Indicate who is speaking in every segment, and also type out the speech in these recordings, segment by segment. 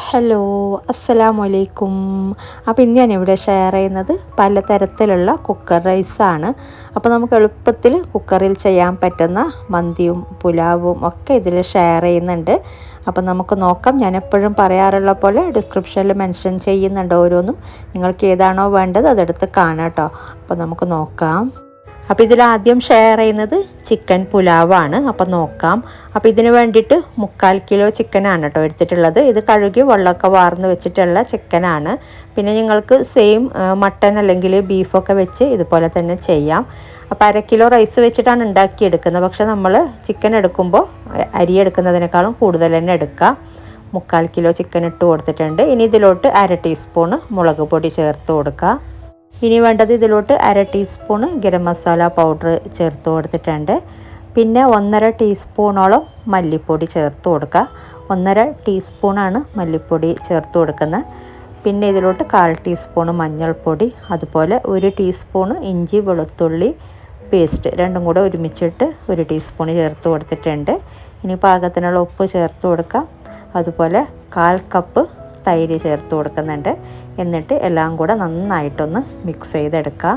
Speaker 1: Hello, അസ്സലാമു അലൈക്കും. അപ്പോൾ ഇന്ന് ഞാനിവിടെ ഷെയർ ചെയ്യുന്നത് പലതരത്തിലുള്ള കുക്കർ റൈസാണ്. അപ്പോൾ നമുക്ക് എളുപ്പത്തിൽ കുക്കറിൽ ചെയ്യാൻ പറ്റുന്ന മന്തിയും പുലാവും ഒക്കെ ഇതിൽ ഷെയർ ചെയ്യുന്നുണ്ട്. അപ്പോൾ നമുക്ക് നോക്കാം. ഞാൻ എപ്പോഴും പറയാറുള്ള പോലെ ഡിസ്ക്രിപ്ഷനിൽ മെൻഷൻ ചെയ്യുന്നുണ്ട് ഓരോന്നും. നിങ്ങൾക്ക് ഏതാണോ വേണ്ടത് അതെടുത്ത് കാണാം കേട്ടോ. അപ്പോൾ നമുക്ക് നോക്കാം. അപ്പോൾ ഇതിലാദ്യം ഷെയർ ചെയ്യുന്നത് ചിക്കൻ പുലാവാണ്. അപ്പോൾ നോക്കാം. അപ്പോൾ ഇതിന് വേണ്ടിയിട്ട് 3/4 കിലോ ചിക്കനാണ് കേട്ടോ എടുത്തിട്ടുള്ളത്. ഇത് കഴുകി വെള്ളമൊക്കെ വാർന്ന് വെച്ചിട്ടുള്ള ചിക്കനാണ്. പിന്നെ നിങ്ങൾക്ക് സെയിം മട്ടൻ അല്ലെങ്കിൽ ബീഫൊക്കെ വെച്ച് ഇതുപോലെ തന്നെ ചെയ്യാം. അപ്പോൾ 1/2 കിലോ റൈസ് വെച്ചിട്ടാണ് ഉണ്ടാക്കിയെടുക്കുന്നത്. പക്ഷേ നമ്മൾ ചിക്കൻ എടുക്കുമ്പോൾ അരി എടുക്കുന്നതിനേക്കാളും കൂടുതൽ തന്നെ എടുക്കുക. 3/4 കിലോ ചിക്കൻ ഇട്ട് കൊടുത്തിട്ടുണ്ട്. ഇനി ഇതിലോട്ട് 1/2 ടീസ്പൂണ് മുളക് പൊടി ചേർത്ത് കൊടുക്കുക. ഇനി വേണ്ടത് ഇതിലോട്ട് 1/2 ടീസ്പൂണ് ഗരം മസാല പൗഡർ ചേർത്ത് കൊടുത്തിട്ടുണ്ട്. പിന്നെ 1/2 ടീസ്പൂണോളം മല്ലിപ്പൊടി ചേർത്ത് കൊടുക്കുക. 1/2 ടീസ്പൂണാണ് മല്ലിപ്പൊടി ചേർത്ത് കൊടുക്കുന്നത്. പിന്നെ ഇതിലോട്ട് 1/4 ടീസ്പൂണ് മഞ്ഞൾപ്പൊടി, അതുപോലെ 1 ടീസ്പൂണ് ഇഞ്ചി വെളുത്തുള്ളി പേസ്റ്റ് രണ്ടും കൂടെ ഒരുമിച്ചിട്ട് 1 ടീസ്പൂൺ ചേർത്ത് കൊടുത്തിട്ടുണ്ട്. ഇനി പാകത്തിനുള്ള ഉപ്പ് ചേർത്ത് കൊടുക്കുക. അതുപോലെ 1/4 കപ്പ് തൈര് ചേർത്ത് കൊടുക്കുന്നുണ്ട്. എന്നിട്ട് എല്ലാം കൂടെ നന്നായിട്ടൊന്ന് മിക്സ് ചെയ്തെടുക്കുക.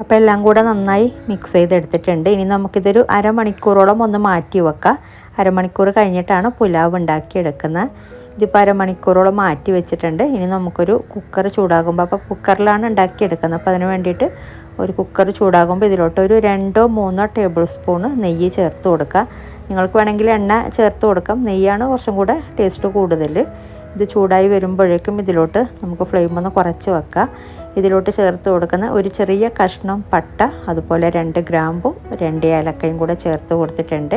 Speaker 1: അപ്പോൾ എല്ലാം കൂടെ നന്നായി മിക്സ് ചെയ്തെടുത്തിട്ടുണ്ട്. ഇനി നമുക്കിതൊരു അരമണിക്കൂറോളം ഒന്ന് മാറ്റി വെക്കാം. അരമണിക്കൂർ കഴിഞ്ഞിട്ടാണ് പുലാവ് ഉണ്ടാക്കിയെടുക്കുന്നത്. ഇതിപ്പോൾ അരമണിക്കൂറോളം മാറ്റി വെച്ചിട്ടുണ്ട്. ഇനി നമുക്കൊരു കുക്കർ ചൂടാകുമ്പോൾ, അപ്പോൾ കുക്കറിലാണ് ഉണ്ടാക്കിയെടുക്കുന്നത്. അപ്പോൾ അതിന് വേണ്ടിയിട്ട് ഒരു കുക്കർ ചൂടാകുമ്പോൾ ഇതിലോട്ട് ഒരു 2-3 ടേബിൾ സ്പൂണ് നെയ്യ് ചേർത്ത് കൊടുക്കുക. നിങ്ങൾക്ക് വേണമെങ്കിൽ എണ്ണ ചേർത്ത് കൊടുക്കാം. നെയ്യാണ് കുറച്ചും കൂടെ ടേസ്റ്റ് കൂടുതൽ. ഇത് ചൂടായി വരുമ്പോഴേക്കും ഇതിലോട്ട് നമുക്ക് ഫ്ലെയിം ഒന്ന് കുറച്ച് വെക്കാം. ഇതിലോട്ട് ചേർത്ത് കൊടുക്കുന്ന ഒരു ചെറിയ കഷ്ണം പട്ട, അതുപോലെ 2 ഗ്രാമ്പും 2 ഏലക്കയും കൂടെ ചേർത്ത് കൊടുത്തിട്ടുണ്ട്.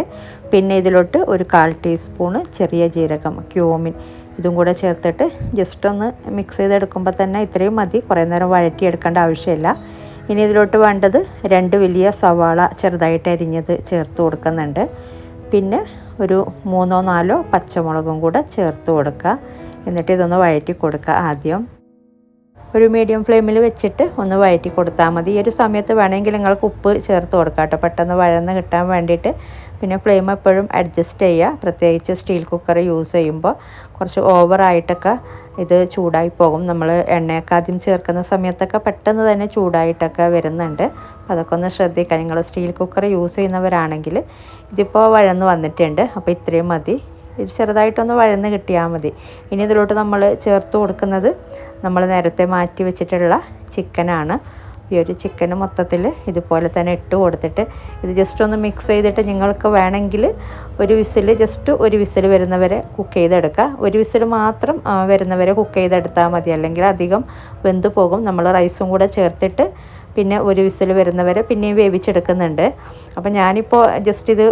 Speaker 1: പിന്നെ ഇതിലോട്ട് ഒരു 1/4 ടീസ്പൂണ് ചെറിയ ജീരകം ക്യൂമിൻ ഇതും കൂടെ ചേർത്തിട്ട് ജസ്റ്റ് ഒന്ന് മിക്സ് ചെയ്തെടുക്കുമ്പോൾ തന്നെ ഇത്രയും മതി. കുറേ നേരം വഴറ്റിയെടുക്കേണ്ട ആവശ്യമില്ല. ഇനി ഇതിലോട്ട് വേണ്ടത് 2 വലിയ സവാള ചെറുതായിട്ട് അരിഞ്ഞത് ചേർത്ത് കൊടുക്കുന്നുണ്ട്. പിന്നെ ഒരു 3-4 പച്ചമുളകും കൂടെ ചേർത്ത് കൊടുക്കുക. എന്നിട്ട് ഇതൊന്ന് വഴറ്റി കൊടുക്കുക. ആദ്യം ഒരു മീഡിയം ഫ്ലെയിമിൽ വെച്ചിട്ട് ഒന്ന് വഴറ്റി കൊടുത്താൽ മതി. ഈ ഒരു സമയത്ത് വേണമെങ്കിൽ നിങ്ങൾക്ക് ഉപ്പ് ചേർത്ത് കൊടുക്കാം കേട്ടോ, പെട്ടെന്ന് വഴന്ന് കിട്ടാൻ വേണ്ടിയിട്ട്. പിന്നെ ഫ്ലെയിം എപ്പോഴും അഡ്ജസ്റ്റ് ചെയ്യുക. പ്രത്യേകിച്ച് സ്റ്റീൽ കുക്കർ യൂസ് ചെയ്യുമ്പോൾ കുറച്ച് ഓവറായിട്ടൊക്കെ ഇത് ചൂടായി പോകും. നമ്മൾ എണ്ണയൊക്കെ ആദ്യം ചേർക്കുന്ന സമയത്തൊക്കെ പെട്ടെന്ന് തന്നെ ചൂടായിട്ടൊക്കെ വരുന്നുണ്ട്. അപ്പോൾ അതൊക്കെ ഒന്ന് ശ്രദ്ധിക്കുക. നിങ്ങൾ സ്റ്റീൽ കുക്കർ യൂസ് ചെയ്യുന്നവരാണെങ്കിൽ ഇതിപ്പോൾ വഴന്ന് വന്നിട്ടുണ്ട്. അപ്പോൾ ഇത്രയും മതി. ഇത് ചെറുതായിട്ടൊന്ന് വഴന്ന് കിട്ടിയാൽ മതി. ഇനി ഇതിലോട്ട് നമ്മൾ ചേർത്ത് കൊടുക്കുന്നത് നമ്മൾ നേരത്തെ മാറ്റി വെച്ചിട്ടുള്ള ചിക്കനാണ്. ഈ ഒരു ചിക്കന് മൊത്തത്തിൽ ഇതുപോലെ തന്നെ ഇട്ട് കൊടുത്തിട്ട് ഇത് ജസ്റ്റ് ഒന്ന് മിക്സ് ചെയ്തിട്ട് നിങ്ങൾക്ക് വേണമെങ്കിൽ ജസ്റ്റ് ഒരു വിസിൽ വരുന്നവരെ കുക്ക് ചെയ്തെടുക്കുക. ഒരു വിസിൽ മാത്രം വരുന്നവരെ കുക്ക് ചെയ്തെടുത്താൽ മതി. അല്ലെങ്കിൽ അധികം വെന്ത് പോകും. നമ്മൾ റൈസും കൂടെ ചേർത്തിട്ട് പിന്നെ ഒരു വിസിൽ വരുന്നവരെ പിന്നെയും വേവിച്ചെടുക്കുന്നുണ്ട്. അപ്പോൾ ഞാനിപ്പോൾ ജസ്റ്റ് ഇത്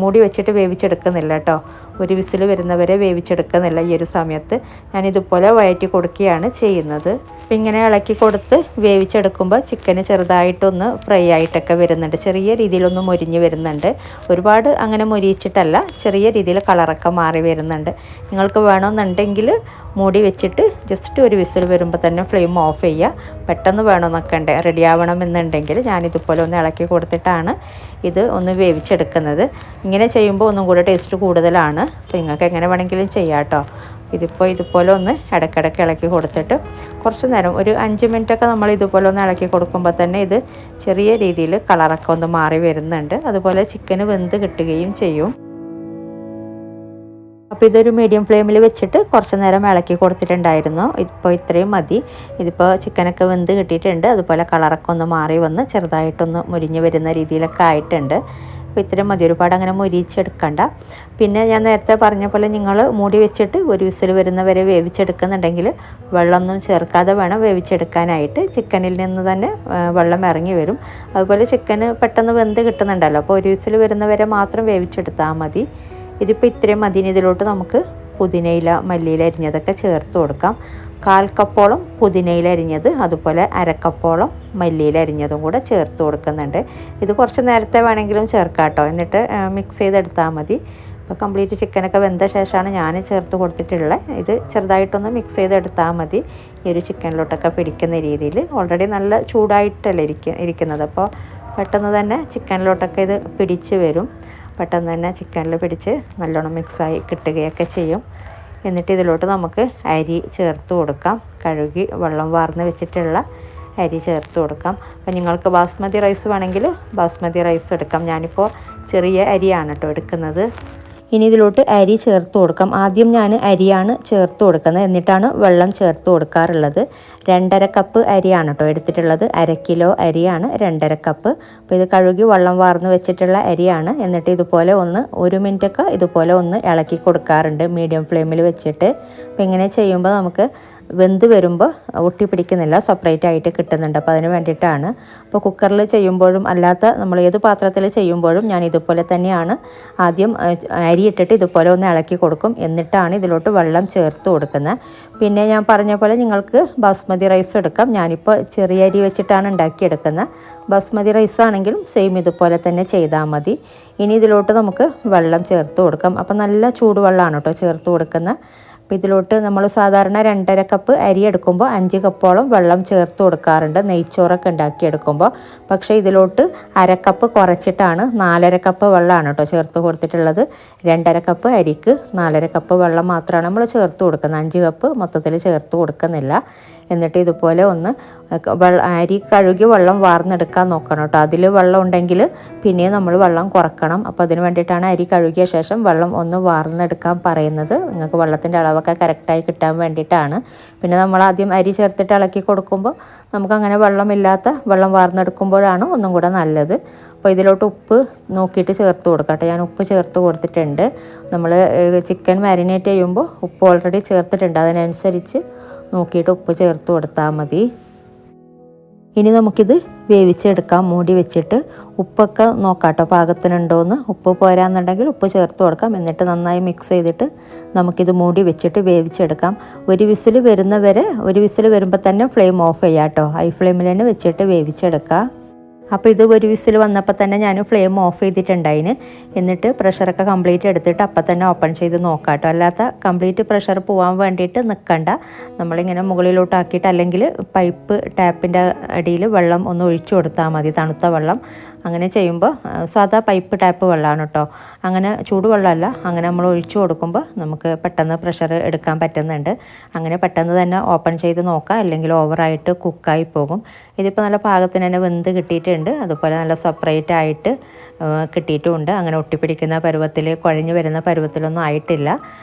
Speaker 1: മൂടി വെച്ചിട്ട് വേവിച്ചെടുക്കുന്നില്ല കേട്ടോ. ഒരു വിസിൽ വരുന്നവരെ വേവിച്ചെടുക്കുന്നില്ല. ഈ ഒരു സമയത്ത് ഞാനിതുപോലെ വഴറ്റി കൊടുക്കുകയാണ് ചെയ്യുന്നത്. അപ്പോൾ ഇങ്ങനെ ഇളക്കി കൊടുത്ത് വേവിച്ചെടുക്കുമ്പോൾ ചിക്കന് ചെറുതായിട്ടൊന്ന് ഫ്രൈ ആയിട്ടൊക്കെ വരുന്നുണ്ട്. ചെറിയ രീതിയിലൊന്ന് മൊരിഞ്ഞ് വരുന്നുണ്ട്. ഒരുപാട് അങ്ങനെ മൊരിയിച്ചിട്ടല്ല, ചെറിയ രീതിയിൽ കളറൊക്കെ മാറി വരുന്നുണ്ട്. നിങ്ങൾക്ക് വേണമെന്നുണ്ടെങ്കിൽ മൂടി വെച്ചിട്ട് ജസ്റ്റ് ഒരു വിസിൽ വരുമ്പോൾ തന്നെ ഫ്ലെയിം ഓഫ് ചെയ്യുക. പെട്ടെന്ന് വേണമെന്നൊക്കെ റെഡി ആവണമെന്നുണ്ടെങ്കിൽ ഞാനിതുപോലെ ഒന്ന് ഇളക്കി കൊടുത്തിട്ടാണ് ഇത് ഒന്ന് വേവിച്ചെടുക്കുന്നത്. ഇങ്ങനെ ചെയ്യുമ്പോൾ ഒന്നും കൂടെ ടേസ്റ്റ് കൂടുതലാണ്. അപ്പോൾ നിങ്ങൾക്ക് എങ്ങനെ വേണമെങ്കിലും ചെയ്യാം കേട്ടോ. ഇതിപ്പോൾ ഇതുപോലെ ഒന്ന് ഇടയ്ക്കിടയ്ക്ക് ഇളക്കി കൊടുത്തിട്ട് കുറച്ച് നേരം ഒരു 5 മിനിറ്റൊക്കെ നമ്മൾ ഇതുപോലെ ഒന്ന് ഇളക്കി കൊടുക്കുമ്പോൾ തന്നെ ഇത് ചെറിയ രീതിയിൽ കളറൊക്കെ ഒന്ന് മാറി വരുന്നുണ്ട്. അതുപോലെ ചിക്കന് വെന്ത് കിട്ടുകയും ചെയ്യും. അപ്പോൾ ഇതൊരു മീഡിയം ഫ്ലെയിമിൽ വെച്ചിട്ട് കുറച്ച് നേരം ഇളക്കി കൊടുത്തിട്ടുണ്ടായിരുന്നു. ഇപ്പോൾ ഇത്രയും മതി. ഇതിപ്പോൾ ചിക്കനൊക്കെ വെന്ത് കിട്ടിയിട്ടുണ്ട്. അതുപോലെ കളറൊക്കെ ഒന്ന് മാറി വന്ന് ചെറുതായിട്ടൊന്ന് മുരിഞ്ഞ് വരുന്ന രീതിയിലൊക്കെ ആയിട്ടുണ്ട്. അപ്പോൾ ഇത്രയും മതി. ഒരുപാട് അങ്ങനെ മുരിച്ചെടുക്കണ്ട. പിന്നെ ഞാൻ നേരത്തെ പറഞ്ഞ പോലെ നിങ്ങൾ മൂടി വെച്ചിട്ട് ഒരു വിസിൽ വരുന്നവരെ വേവിച്ചെടുക്കുന്നുണ്ടെങ്കിൽ വെള്ളമൊന്നും ചേർക്കാതെ വേണം വേവിച്ചെടുക്കാനായിട്ട്. ചിക്കനിൽ നിന്ന് തന്നെ വെള്ളം ഇറങ്ങി വരും. അതുപോലെ ചിക്കന് പെട്ടെന്ന് വെന്ത് കിട്ടുന്നുണ്ടല്ലോ. അപ്പോൾ ഒരു വിസിൽ വരുന്നവരെ മാത്രം വേവിച്ചെടുത്താൽ മതി. ഇതിപ്പോൾ ഇത്രയും മതി. ഇതിലോട്ട് നമുക്ക് പുതിനയില മല്ലിയില അരിഞ്ഞതൊക്കെ ചേർത്ത് കൊടുക്കാം. 1/4 കപ്പോളം പുതിനയില അരിഞ്ഞത്, അതുപോലെ 1/2 കപ്പോളം മല്ലിയില അരിഞ്ഞതും കൂടെ ചേർത്ത് കൊടുക്കുന്നുണ്ട്. ഇത് കുറച്ച് നേരത്തെ വേണമെങ്കിലും ചേർക്കാം കേട്ടോ. എന്നിട്ട് മിക്സ് ചെയ്തെടുത്താൽ മതി. അപ്പോൾ കംപ്ലീറ്റ് ചിക്കനൊക്കെ വെന്ത ശേഷമാണ് ഞാൻ ചേർത്ത് കൊടുത്തിട്ടുള്ളത്. ഇത് ചെറുതായിട്ടൊന്ന് മിക്സ് ചെയ്തെടുത്താൽ മതി. ഈ ഒരു ചിക്കനിലോട്ടൊക്കെ പിടിക്കുന്ന രീതിയിൽ. ഓൾറെഡി നല്ല ചൂടായിട്ടല്ലേ ഇരിക്കുന്നത്. അപ്പോൾ പെട്ടെന്ന് തന്നെ ചിക്കനിലോട്ടൊക്കെ ഇത് പിടിച്ച് വരും. പെട്ടെന്ന് തന്നെ ചിക്കനിൽ പിടിച്ച് നല്ലോണം മിക്സായി കിട്ടുകയൊക്കെ ചെയ്യും. എന്നിട്ട് ഇതിലോട്ട് നമുക്ക് അരി ചേർത്ത് കൊടുക്കാം. കഴുകി വെള്ളം വാർന്ന് വെച്ചിട്ടുള്ള അരി ചേർത്ത് കൊടുക്കാം. അപ്പോൾ നിങ്ങൾക്ക് ബാസ്മതി റൈസ് വേണമെങ്കിൽ ബാസ്മതി റൈസ് എടുക്കാം. ഞാനിപ്പോൾ ചെറിയ അരിയാണ് കേട്ടോ എടുക്കുന്നത്. ഇനി ഇതിലോട്ട് അരി ചേർത്ത് കൊടുക്കാം. ആദ്യം ഞാൻ അരിയാണ് ചേർത്ത് കൊടുക്കുന്നത്, എന്നിട്ടാണ് വെള്ളം ചേർത്ത് കൊടുക്കാറുള്ളത്. 2.5 കപ്പ് അരിയാണ് കേട്ടോ എടുത്തിട്ടുള്ളത്. 1 കിലോ അരിയാണ് 2.5 കപ്പ്. അപ്പോൾ ഇത് കഴുകി വെള്ളം വാർന്ന് വെച്ചിട്ടുള്ള അരിയാണ്. എന്നിട്ട് ഇതുപോലെ 1 മിനിറ്റൊക്കെ ഇതുപോലെ ഇളക്കി കൊടുക്കാറുണ്ട് മീഡിയം ഫ്ലെയിമിൽ വെച്ചിട്ട്. അപ്പോൾ ഇങ്ങനെ ചെയ്യുമ്പോൾ നമുക്ക് വെന്ത് വരുമ്പോൾ ഒട്ടി പിടിക്കുന്നില്ല, സെപ്പറേറ്റ് ആയിട്ട് കിട്ടുന്നുണ്ട്. അപ്പോൾ അതിന് വേണ്ടിയിട്ടാണ്. അപ്പോൾ കുക്കറിൽ ചെയ്യുമ്പോഴും അല്ലാത്ത നമ്മൾ ഏത് പാത്രത്തിൽ ചെയ്യുമ്പോഴും ഞാൻ ഇതുപോലെ തന്നെയാണ് ആദ്യം അരി ഇട്ടിട്ട് ഇതുപോലെ ഇളക്കി കൊടുക്കും. എന്നിട്ടാണ് ഇതിലോട്ട് വെള്ളം ചേർത്ത് കൊടുക്കുന്നത്. പിന്നെ ഞാൻ പറഞ്ഞ പോലെ നിങ്ങൾക്ക് ബാസ്മതി റൈസ് എടുക്കാം. ഞാനിപ്പോൾ ചെറിയ അരി വെച്ചിട്ടാണ് ഉണ്ടാക്കിയെടുക്കുന്നത്. ബാസ്മതി റൈസ് ആണെങ്കിലും സെയിം ഇതുപോലെ തന്നെ ചെയ്താൽ മതി. ഇനി ഇതിലോട്ട് നമുക്ക് വെള്ളം ചേർത്ത് കൊടുക്കാം. അപ്പോൾ നല്ല ചൂടുവെള്ളമാണ് കേട്ടോ ചേർത്ത് കൊടുക്കുന്നത്. അപ്പോൾ ഇതിലോട്ട് നമ്മൾ സാധാരണ 2.5 കപ്പ് അരി എടുക്കുമ്പോൾ 5 കപ്പോളം വെള്ളം ചേർത്ത് കൊടുക്കാറുണ്ട് നെയ്ച്ചോറൊക്കെ ഉണ്ടാക്കിയെടുക്കുമ്പോൾ. പക്ഷേ ഇതിലോട്ട് 1/2 കപ്പ് കുറച്ചിട്ടാണ് 4.5 കപ്പ് വെള്ളമാണ് കേട്ടോ ചേർത്ത് കൊടുത്തിട്ടുള്ളത്. 2.5 കപ്പ് അരിക്ക് 4.5 കപ്പ് വെള്ളം മാത്രമാണ് നമ്മൾ ചേർത്ത് കൊടുക്കുന്നത്. 5 കപ്പ് മൊത്തത്തിൽ ചേർത്ത് കൊടുക്കുന്നില്ല. എന്നിട്ട് ഇതുപോലെ അരി കഴുകി വെള്ളം വാർന്നെടുക്കാൻ നോക്കണം കേട്ടോ. അതിൽ വെള്ളം ഉണ്ടെങ്കിൽ പിന്നെയും നമ്മൾ വെള്ളം കുറക്കണം. അപ്പോൾ അതിന് വേണ്ടിയിട്ടാണ് അരി കഴുകിയ ശേഷം വെള്ളം വാർന്നെടുക്കാൻ പറയുന്നത്. നിങ്ങൾക്ക് വെള്ളത്തിൻ്റെ അളവൊക്കെ കറക്റ്റായി കിട്ടാൻ വേണ്ടിയിട്ടാണ്. പിന്നെ നമ്മൾ ആദ്യം അരി ചേർത്തിട്ട് ഇളക്കി കൊടുക്കുമ്പോൾ നമുക്കങ്ങനെ വെള്ളം വാർന്നെടുക്കുമ്പോഴാണ് ഒന്നും കൂടെ നല്ലത്. അപ്പോൾ ഇതിലോട്ട് ഉപ്പ് നോക്കിയിട്ട് ചേർത്ത് കൊടുക്കട്ടെ. ഞാൻ ഉപ്പ് ചേർത്ത് കൊടുത്തിട്ടുണ്ട്. നമ്മൾ ചിക്കൻ മാരിനേറ്റ് ചെയ്യുമ്പോൾ ഉപ്പ് ഓൾറെഡി ചേർത്തിട്ടുണ്ട്. അതിനനുസരിച്ച് നോക്കിയിട്ട് ഉപ്പ് ചേർത്ത് കൊടുത്താൽ മതി. ഇനി നമുക്കിത് വേവിച്ചെടുക്കാം മൂടി വെച്ചിട്ട്. ഉപ്പൊക്കെ നോക്കാട്ടോ പാകത്തിനുണ്ടോയെന്ന്. ഉപ്പ് പോരാന്നുണ്ടെങ്കിൽ ഉപ്പ് ചേർത്ത് കൊടുക്കാം. എന്നിട്ട് നന്നായി മിക്സ് ചെയ്തിട്ട് നമുക്കിത് മൂടി വെച്ചിട്ട് വേവിച്ചെടുക്കാം. ഒരു വിസിൽ വരുമ്പോൾ തന്നെ ഫ്ലെയിം ഓഫ് ചെയ്യാം കേട്ടോ. ഹൈ ഫ്ലെയിമിൽ തന്നെ വെച്ചിട്ട് വേവിച്ചെടുക്കാം. അപ്പോൾ ഇത് ഒരു വിസിൽ വന്നപ്പോൾ തന്നെ ഞാൻ ഫ്ലെയിം ഓഫ് ചെയ്തിട്ടുണ്ടായിന്. എന്നിട്ട് പ്രഷറൊക്കെ കംപ്ലീറ്റ് എടുത്തിട്ട് അപ്പം തന്നെ ഓപ്പൺ ചെയ്ത് നോക്കാം കേട്ടോ. അല്ലാത്ത കംപ്ലീറ്റ് പ്രഷർ പോകാൻ വേണ്ടിയിട്ട് നിൽക്കണ്ട. നമ്മളിങ്ങനെ മുകളിലോട്ടാക്കിയിട്ട് അല്ലെങ്കിൽ പൈപ്പ് ടാപ്പിൻ്റെ അടിയിൽ വെള്ളം ഒഴിച്ചു കൊടുത്താൽ മതി, തണുത്ത വെള്ളം. അങ്ങനെ ചെയ്യുമ്പോൾ സാധാ പൈപ്പ് ടാപ്പ് വെള്ളമാണ് കേട്ടോ, അങ്ങനെ ചൂടുവെള്ളമല്ല. അങ്ങനെ നമ്മൾ ഒഴിച്ചു കൊടുക്കുമ്പോൾ നമുക്ക് പെട്ടെന്ന് പ്രഷർ എടുക്കാൻ പറ്റുന്നുണ്ട്. അങ്ങനെ പെട്ടെന്ന് തന്നെ ഓപ്പൺ ചെയ്ത് നോക്കാം, അല്ലെങ്കിൽ ഓവറായിട്ട് കുക്കായി പോകും. ഇതിപ്പോൾ നല്ല പാകത്തിന് തന്നെ വെന്ത് കിട്ടിയിട്ടുണ്ട്. അതുപോലെ നല്ല സെപ്പറേറ്റ് ആയിട്ട് കിട്ടിയിട്ടുമുണ്ട്. അങ്ങനെ ഒട്ടിപ്പിടിക്കുന്ന പരുവത്തിൽ, കുഴഞ്ഞു വരുന്ന പരുവത്തിലൊന്നും ആയിട്ടില്ല.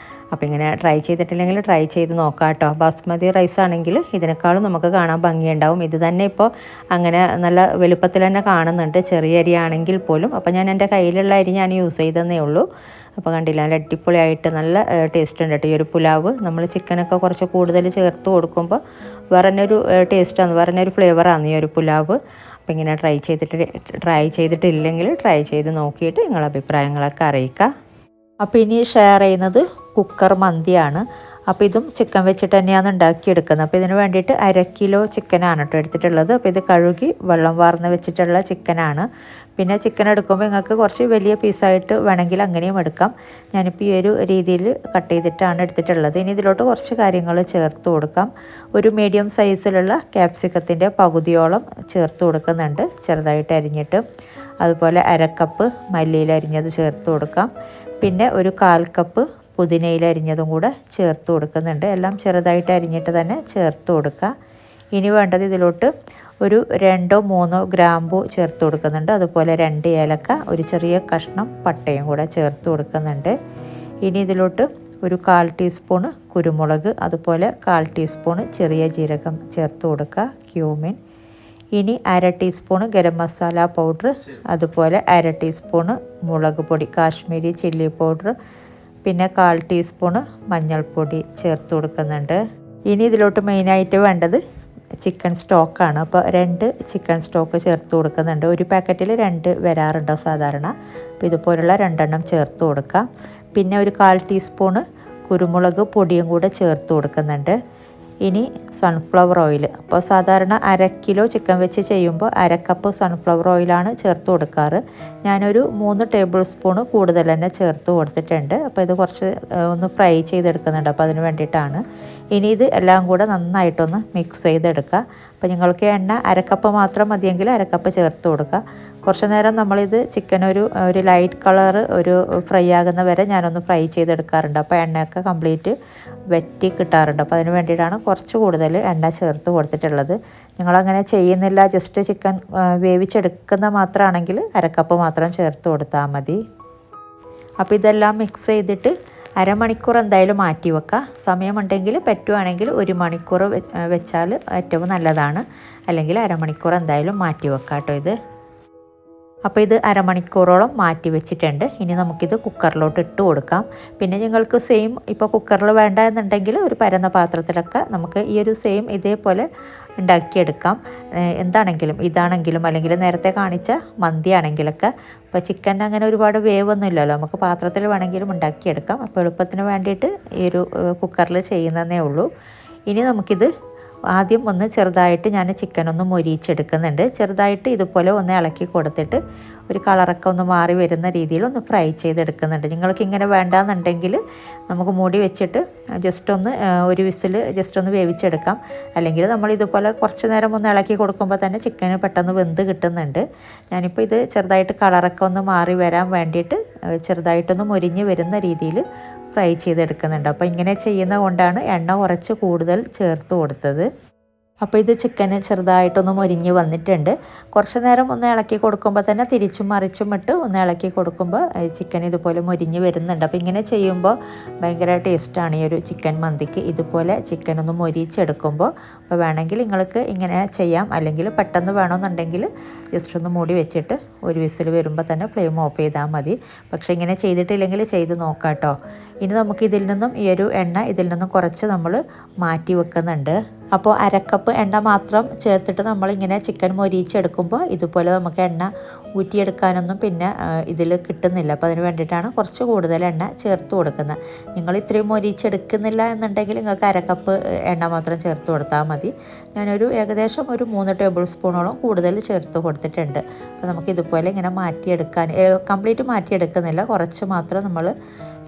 Speaker 1: അപ്പോൾ ഇങ്ങനെ ട്രൈ ചെയ്തിട്ടില്ലെങ്കിൽ ട്രൈ ചെയ്ത് നോക്കാം കേട്ടോ. ബാസ്മതി റൈസ് ആണെങ്കിൽ ഇതിനേക്കാളും നമുക്ക് കാണാൻ ഭംഗിയുണ്ടാവും. ഇത് തന്നെ ഇപ്പോൾ അങ്ങനെ നല്ല വലുപ്പത്തിൽ തന്നെ കാണുന്നുണ്ട്, ചെറിയ അരി ആണെങ്കിൽ പോലും. അപ്പോൾ ഞാൻ എൻ്റെ കയ്യിലുള്ള അരി ഞാൻ യൂസ് ചെയ്തതേ ഉള്ളൂ. അപ്പോൾ കണ്ടില്ല, നല്ല അടിപൊളിയായിട്ട് നല്ല ടേസ്റ്റ് ഉണ്ട് കേട്ടോ ഈ ഒരു പുലാവ്. നമ്മൾ ചിക്കനൊക്കെ കുറച്ച് കൂടുതൽ ചേർത്ത് കൊടുക്കുമ്പോൾ വേറെന്നൊരു ടേസ്റ്റാണ്, വേറെന്നൊരു ഫ്ലേവറാണ് ഈ ഒരു പുലാവ്. അപ്പോൾ ഇങ്ങനെ ട്രൈ ചെയ്തിട്ടില്ലെങ്കിൽ ട്രൈ ചെയ്ത് നോക്കിയിട്ട് നിങ്ങളുടെ അഭിപ്രായങ്ങളൊക്കെ അറിയിക്കുക. അപ്പോൾ ഇനി ഷെയർ ചെയ്യുന്നത് കുക്കർ മന്തിയാണ്. അപ്പോൾ ഇതും ചിക്കൻ വെച്ചിട്ട് തന്നെയാണ് ഉണ്ടാക്കിയെടുക്കുന്നത്. അപ്പോൾ ഇതിന് വേണ്ടിയിട്ട് 1/2 കിലോ ചിക്കനാണ് കേട്ടോ എടുത്തിട്ടുള്ളത്. അപ്പോൾ ഇത് കഴുകി വെള്ളം വാർന്ന് വെച്ചിട്ടുള്ള ചിക്കനാണ്. പിന്നെ ചിക്കൻ എടുക്കുമ്പോൾ നിങ്ങൾക്ക് കുറച്ച് വലിയ പീസായിട്ട് വേണമെങ്കിൽ അങ്ങനെയും എടുക്കാം. ഞാനിപ്പോൾ ഈ ഒരു രീതിയിൽ കട്ട് ചെയ്തിട്ടാണ് എടുത്തിട്ടുള്ളത്. ഇനി ഇതിലോട്ട് കുറച്ച് കാര്യങ്ങൾ ചേർത്ത് കൊടുക്കാം. ഒരു മീഡിയം സൈസിലുള്ള ക്യാപ്സിക്കത്തിൻ്റെ പകുതിയോളം ചേർത്ത് കൊടുക്കുന്നുണ്ട്, ചെറുതായിട്ട് അരിഞ്ഞിട്ട്. അതുപോലെ 1/2 കപ്പ് മല്ലിയില അരിഞ്ഞത് ചേർത്ത് കൊടുക്കാം. പിന്നെ ഒരു 1/4 കപ്പ് പുതിനയില അരിഞ്ഞതും കൂടെ ചേർത്ത് കൊടുക്കുന്നുണ്ട്. എല്ലാം ചെറുതായിട്ട് അരിഞ്ഞിട്ട് തന്നെ ചേർത്ത് കൊടുക്കുക. ഇനി വേണ്ടത് ഇതിലോട്ട് ഒരു 2-3 ഗ്രാമ്പു ചേർത്ത് കൊടുക്കുന്നുണ്ട്. അതുപോലെ 2 ഏലക്ക, ഒരു ചെറിയ കഷ്ണം പട്ടയും കൂടെ ചേർത്ത് കൊടുക്കുന്നുണ്ട്. ഇനി ഇതിലോട്ട് ഒരു 1/4 ടീസ്പൂണ് കുരുമുളക്, അതുപോലെ 1/4 ടീസ്പൂണ് ചെറിയ ജീരകം ചേർത്ത് കൊടുക്കുക, ക്യൂമിൻ. ഇനി 1/2 ടീസ്പൂണ് ഗരം മസാല പൗഡർ, അതുപോലെ 1/2 ടീസ്പൂണ് മുളക് പൊടി, കാശ്മീരി ചില്ലി പൗഡർ, പിന്നെ 1/4 ടീസ്പൂണ് മഞ്ഞൾപ്പൊടി ചേർത്ത് കൊടുക്കുന്നുണ്ട്. ഇനി ഇതിലോട്ട് മെയിനായിട്ട് വേണ്ടത് ചിക്കൻ സ്റ്റോക്കാണ്. അപ്പോൾ 2 ചിക്കൻ സ്റ്റോക്ക് ചേർത്ത് കൊടുക്കുന്നുണ്ട്. ഒരു പാക്കറ്റിൽ 2 വരാറുണ്ടോ സാധാരണ. അപ്പോൾ ഇതുപോലുള്ള 2 എണ്ണം ചേർത്ത് കൊടുക്കാം. പിന്നെ ഒരു 1/4 ടീസ്പൂണ് കുരുമുളക് പൊടിയും കൂടെ ചേർത്ത് കൊടുക്കുന്നുണ്ട്. ഇനി സൺഫ്ലവർ ഓയിൽ. അപ്പോൾ സാധാരണ 1/2 കിലോ ചിക്കൻ വെച്ച് ചെയ്യുമ്പോൾ 1/2 കപ്പ് സൺഫ്ലവർ ഓയിലാണ് ചേർത്ത് കൊടുക്കാറ്. ഞാനൊരു 3 ടേബിൾ സ്പൂൺ കൂടുതൽ തന്നെ ചേർത്ത് കൊടുത്തിട്ടുണ്ട്. അപ്പോൾ ഇത് കുറച്ച് ഫ്രൈ ചെയ്തെടുക്കുന്നുണ്ട്, അപ്പോൾ അതിന് വേണ്ടിയിട്ടാണ്. ഇനി ഇത് എല്ലാം കൂടെ നന്നായിട്ടൊന്ന് മിക്സ് ചെയ്തെടുക്കുക. അപ്പോൾ നിങ്ങൾക്ക് എണ്ണ 1/2 കപ്പ് മാത്രം മതിയെങ്കിൽ 1/2 കപ്പ് ചേർത്ത് കൊടുക്കുക. കുറച്ച് നേരം നമ്മളിത് ചിക്കൻ ഒരു ലൈറ്റ് കളർ ഫ്രൈ ആകുന്ന വരെ ഞാനൊന്ന് ഫ്രൈ ചെയ്തെടുക്കാറുണ്ട്. അപ്പോൾ എണ്ണയൊക്കെ കംപ്ലീറ്റ് വെറ്റി കിട്ടാറുണ്ട്. അപ്പോൾ അതിന് വേണ്ടിയിട്ടാണ് കുറച്ച് കൂടുതൽ എണ്ണ ചേർത്ത് കൊടുത്തിട്ടുള്ളത്. നിങ്ങളങ്ങനെ ചെയ്യുന്നില്ല, ജസ്റ്റ് ചിക്കൻ വേവിച്ചെടുക്കുന്ന മാത്രമാണെങ്കിൽ അരക്കപ്പ് മാത്രം ചേർത്ത് കൊടുത്താൽ മതി. അപ്പോൾ ഇതെല്ലാം മിക്സ് ചെയ്തിട്ട് അരമണിക്കൂർ എന്തായാലും മാറ്റി വെക്കുക. സമയമുണ്ടെങ്കിൽ പറ്റുവാണെങ്കിൽ 1 മണിക്കൂർ വെച്ചാൽ ഏറ്റവും നല്ലതാണ്. അല്ലെങ്കിൽ അരമണിക്കൂർ എന്തായാലും മാറ്റി വെക്കാം കേട്ടോ ഇത്. അപ്പോൾ ഇത് അരമണിക്കൂറോളം മാറ്റി വെച്ചിട്ടുണ്ട്. ഇനി നമുക്കിത് കുക്കറിലോട്ട് ഇട്ട് കൊടുക്കാം. പിന്നെ നിങ്ങൾക്ക് സെയിം ഇപ്പോൾ കുക്കറിൽ വേണ്ട എന്നുണ്ടെങ്കിൽ ഒരു പരന്ന പാത്രത്തിലൊക്കെ നമുക്ക് ഈ ഒരു സെയിം ഇതേപോലെ ഉണ്ടാക്കിയെടുക്കാം. എന്താണെങ്കിലും ഇതാണെങ്കിലും അല്ലെങ്കിൽ നേരത്തെ കാണിച്ച മന്തി ആണെങ്കിലൊക്കെ. അപ്പോൾ ചിക്കൻ അങ്ങനെ ഒരുപാട് വേവൊന്നും ഇല്ലല്ലോ, നമുക്ക് പാത്രത്തിൽ വേണമെങ്കിലും ഉണ്ടാക്കിയെടുക്കാം. അപ്പോൾ എളുപ്പത്തിന് വേണ്ടിയിട്ട് ഈ ഒരു കുക്കറിൽ ചെയ്യുന്നതേ ഉള്ളൂ. ഇനി നമുക്കിത് ആദ്യം ഒന്ന് ചെറുതായിട്ട് ഞാൻ ചിക്കൻ ഒന്ന് മൊരിയിച്ചെടുക്കുന്നുണ്ട്. ചെറുതായിട്ട് ഇതുപോലെ ഒന്ന് ഇളക്കി കൊടുത്തിട്ട് ഒരു കളറൊക്കെ ഒന്ന് മാറി വരുന്ന രീതിയിൽ ഒന്ന് ഫ്രൈ ചെയ്തെടുക്കുന്നുണ്ട്. നിങ്ങൾക്ക് ഇങ്ങനെ വേണ്ടാന്നുണ്ടെങ്കിൽ നമുക്ക് മൂടി വെച്ചിട്ട് ജസ്റ്റ് ഒന്ന് ഒരു വിസിൽ ജസ്റ്റ് ഒന്ന് വേവിച്ചെടുക്കാം. അല്ലെങ്കിൽ നമ്മൾ ഇതുപോലെ കുറച്ച് നേരം ഒന്ന് ഇളക്കി കൊടുക്കുമ്പോൾ തന്നെ ചിക്കന് പെട്ടെന്ന് വെന്ത് കിട്ടുന്നുണ്ട്. ഞാനിപ്പോൾ ഇത് ചെറുതായിട്ട് കളറൊക്കെ ഒന്ന് മാറി വരാൻ വേണ്ടിയിട്ട് ചെറുതായിട്ടൊന്ന് മൊരിഞ്ഞ് വരുന്ന രീതിയിൽ ഫ്രൈ ചെയ്തെടുക്കുന്നുണ്ട്. അപ്പോൾ ഇങ്ങനെ ചെയ്യുന്നത് കൊണ്ടാണ് എണ്ണ കുറച്ച് കൂടുതൽ ചേർത്ത് കൊടുത്തത്. അപ്പോൾ ഇത് ചിക്കന് ചെറുതായിട്ടൊന്ന് മൊരിഞ്ഞ് വന്നിട്ടുണ്ട്. കുറച്ച് നേരം ഒന്ന് ഇളക്കി കൊടുക്കുമ്പോൾ തന്നെ തിരിച്ചും മറിച്ചും ഇട്ട് ഒന്ന് ഇളക്കി കൊടുക്കുമ്പോൾ ചിക്കൻ ഇതുപോലെ മൊരിഞ്ഞ് വരുന്നുണ്ട്. അപ്പോൾ ഇങ്ങനെ ചെയ്യുമ്പോൾ ഭയങ്കര ടേസ്റ്റാണ് ഈ ഒരു ചിക്കൻ മന്തിക്ക്. ഇതുപോലെ ചിക്കൻ ഒന്ന് മൊരിച്ചെടുക്കുമ്പോൾ. അപ്പോൾ വേണമെങ്കിൽ നിങ്ങൾക്ക് ഇങ്ങനെ ചെയ്യാം. അല്ലെങ്കിൽ പെട്ടെന്ന് വേണമെന്നുണ്ടെങ്കിൽ ജസ്റ്റ് ഒന്ന് മൂടി വെച്ചിട്ട് ഒരു വിസിൽ വരുമ്പോൾ തന്നെ ഫ്ലെയിം ഓഫ് ചെയ്താൽ മതി. പക്ഷേ ഇങ്ങനെ ചെയ്തിട്ടില്ലെങ്കിൽ ചെയ്ത് നോക്കാം കേട്ടോ. ഇനി നമുക്ക് ഇതിൽ നിന്നും ഈ ഒരു എണ്ണ ഇതിൽ നിന്നും കുറച്ച് നമ്മൾ മാറ്റി വെക്കുന്നുണ്ട്. അപ്പോൾ അരക്കപ്പ് എണ്ണ മാത്രം ചേർത്തിട്ട് നമ്മളിങ്ങനെ ചിക്കൻ മൊരിച്ചെടുക്കുമ്പോൾ ഇതുപോലെ നമുക്ക് എണ്ണ ഊറ്റിയെടുക്കാനൊന്നും പിന്നെ ഇതിൽ കിട്ടുന്നില്ല. അപ്പോൾ അതിന് വേണ്ടിയിട്ടാണ് കുറച്ച് കൂടുതൽ എണ്ണ ചേർത്ത് കൊടുക്കുന്നത്. നിങ്ങൾ ഇത്രയും മൊരിച്ചെടുക്കുന്നില്ല എന്നുണ്ടെങ്കിൽ നിങ്ങൾക്ക് അരക്കപ്പ് എണ്ണ മാത്രം ചേർത്ത് കൊടുത്താൽ മതി. ഞാനൊരു ഏകദേശം ഒരു 3 ടേബിൾ സ്പൂണോളം കൂടുതൽ ചേർത്ത് കൊടുത്തിട്ടുണ്ട്. അപ്പോൾ നമുക്ക് ഇതുപോലെ ഇങ്ങനെ മാറ്റിയെടുക്കാൻ കംപ്ലീറ്റ് മാറ്റിയെടുക്കുന്നില്ല, കുറച്ച് മാത്രം നമ്മൾ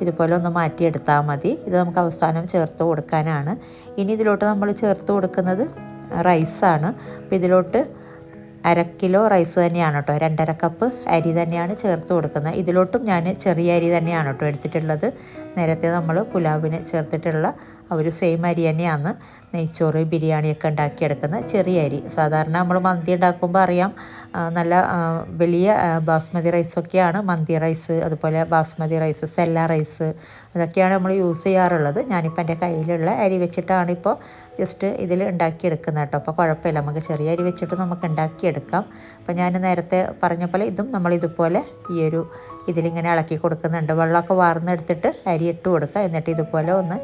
Speaker 1: ഇതുപോലെ ഒന്ന് മാറ്റിയെടുത്താൽ മതി. ഇത് നമുക്ക് അവസാനം ചേർത്ത് കൊടുക്കാനാണ്. ഇനി ഇതിലോട്ട് നമ്മൾ ചേർത്ത് കൊടുക്കുന്നത് റൈസാണ്. അപ്പോൾ ഇതിലോട്ട് 1/2 കിലോ റൈസ് തന്നെയാണ് കേട്ടോ, 2.5 കപ്പ് അരി തന്നെയാണ് ചേർത്ത് കൊടുക്കുന്നത്. ഇതിലോട്ടും ഞാൻ ചെറിയ അരി തന്നെയാണ് കേട്ടോ എടുത്തിട്ടുള്ളത്. നേരത്തെ നമ്മൾ പുലാവിന് ചേർത്തിട്ടുള്ള ഒരു സെയിം അരി തന്നെയാണ് നെയ്ച്ചോറ് ബിരിയാണിയൊക്കെ ഉണ്ടാക്കിയെടുക്കുന്ന ചെറിയ അരി. സാധാരണ നമ്മൾ മന്തി ഉണ്ടാക്കുമ്പോൾ അറിയാം നല്ല വലിയ ബാസ്മതി റൈസൊക്കെയാണ് മന്തി റൈസ്, അതുപോലെ ബാസ്മതി റൈസ്, സെല്ല റൈസ്, അതൊക്കെയാണ് നമ്മൾ യൂസ് ചെയ്യാറുള്ളത്. ഞാനിപ്പോൾ എൻ്റെ കയ്യിലുള്ള അരി വെച്ചിട്ടാണ് ഇപ്പോൾ ജസ്റ്റ് ഇതിൽ ഉണ്ടാക്കിയെടുക്കുന്നത് കേട്ടോ. അപ്പോൾ കുഴപ്പമില്ല, നമുക്ക് ചെറിയ അരി വെച്ചിട്ട് നമുക്ക് ഉണ്ടാക്കിയെടുക്കാം. അപ്പോൾ ഞാൻ നേരത്തെ പറഞ്ഞ പോലെ ഇതും നമ്മളിതുപോലെ ഇതിലിങ്ങനെ ഇളക്കി കൊടുക്കുന്നുണ്ട്. വെള്ളമൊക്കെ വാർന്നെടുത്തിട്ട് അരി ഇട്ട് കൊടുക്കുക. എന്നിട്ട് ഇതുപോലെ ഒന്ന്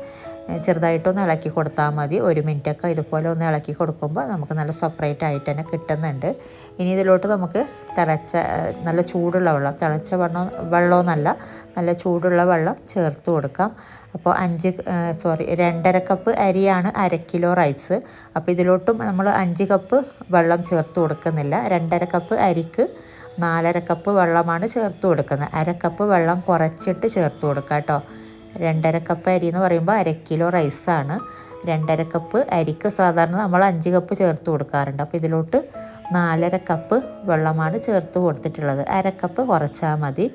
Speaker 1: ചെറുതായിട്ടൊന്ന് ഇളക്കി കൊടുത്താൽ മതി. 1 മിനിറ്റൊക്കെ ഇതുപോലെ ഒന്ന് ഇളക്കി കൊടുക്കുമ്പോൾ നമുക്ക് നല്ല സെപ്പറേറ്റ് ആയിട്ട് തന്നെ കിട്ടുന്നുണ്ട്. ഇനി ഇതിലോട്ട് നമുക്ക് നല്ല ചൂടുള്ള വെള്ളം, തിളച്ച വെള്ളമൊന്നല്ല, നല്ല ചൂടുള്ള വെള്ളം ചേർത്ത് കൊടുക്കാം. അപ്പോൾ 2.5 കപ്പ് അരിയാണ് 1/2 കിലോ റൈസ്. അപ്പോൾ ഇതിലോട്ടും നമ്മൾ 5 കപ്പ് വെള്ളം ചേർത്ത് കൊടുക്കുന്നില്ല. 2.5 കപ്പ് അരിക്ക് 4.5 കപ്പ് വെള്ളമാണ് ചേർത്ത് കൊടുക്കുന്നത്. 1/2 കപ്പ് വെള്ളം കുറച്ചിട്ട് ചേർത്ത് കൊടുക്കാം കേട്ടോ. 2.5 കപ്പ് അരി എന്ന് പറയുമ്പോൾ 1/2 കിലോ റൈസാണ്. 2.5 കപ്പ് അരിക്ക് സാധാരണ നമ്മൾ 5 കപ്പ് ചേർത്ത് കൊടുക്കാറുണ്ട്. അപ്പോൾ ഇതിലോട്ട് 4.5 കപ്പ് വെള്ളമാണ് ചേർത്ത് കൊടുത്തിട്ടുള്ളത്. 1/2 കപ്പ് കുറച്ചാൽ മതി.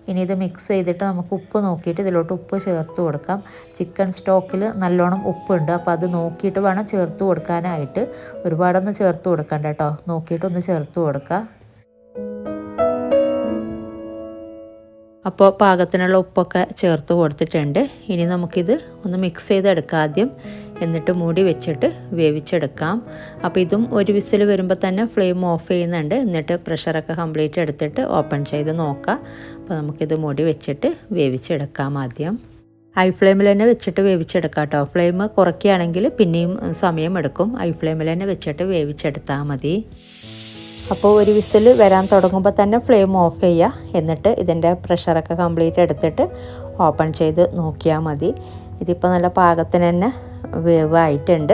Speaker 1: ഇനി ഇത് മിക്സ് ചെയ്തിട്ട് നമുക്ക് ഉപ്പ് നോക്കിയിട്ട് ഇതിലോട്ട് ഉപ്പ് ചേർത്ത് കൊടുക്കാം. ചിക്കൻ സ്റ്റോക്കിൽ നല്ലോണം ഉപ്പുണ്ട്, അപ്പോൾ അത് നോക്കിയിട്ട് വേണം ചേർത്ത് കൊടുക്കാനായിട്ട്. ഒരുപാടൊന്നും ചേർത്ത് കൊടുക്കണ്ട കേട്ടോ, നോക്കിയിട്ടൊന്ന് ചേർത്ത് കൊടുക്കുക. അപ്പോൾ പാകത്തിനുള്ള ഉപ്പൊക്കെ ചേർത്ത് കൊടുത്തിട്ടുണ്ട്. ഇനി നമുക്കിത് ഒന്ന് മിക്സ് ചെയ്തെടുക്കാം ആദ്യം, എന്നിട്ട് മൂടി വെച്ചിട്ട് വേവിച്ചെടുക്കാം. അപ്പോൾ ഇതും ഒരു വിസിൽ വരുമ്പോൾ തന്നെ ഫ്ലെയിം ഓഫ് ചെയ്യുന്നുണ്ട്. എന്നിട്ട് പ്രഷറൊക്കെ കംപ്ലീറ്റ് എടുത്തിട്ട് ഓപ്പൺ ചെയ്ത് നോക്കാം. അപ്പോൾ നമുക്കിത് മൂടി വെച്ചിട്ട് വേവിച്ചെടുക്കാം. ആദ്യം ഹൈ ഫ്ലെയിമിൽ തന്നെ വെച്ചിട്ട് വേവിച്ചെടുക്കാം കേട്ടോ. ഫ്ലെയിം കുറയ്ക്കുകയാണെങ്കിൽ പിന്നെയും സമയമെടുക്കും. ഹൈ ഫ്ലെയിമിൽ തന്നെ വെച്ചിട്ട് വേവിച്ചെടുത്താൽ മതി. അപ്പോൾ ഒരു വിസിൽ വരാൻ തുടങ്ങുമ്പോൾ തന്നെ ഫ്ലെയിം ഓഫ് ചെയ്യുക. എന്നിട്ട് ഇതിൻ്റെ പ്രഷറൊക്കെ കംപ്ലീറ്റ് എടുത്തിട്ട് ഓപ്പൺ ചെയ്ത് നോക്കിയാൽ മതി. ഇതിപ്പോൾ നല്ല പാകത്തിന് തന്നെ വേവായിട്ടുണ്ട്.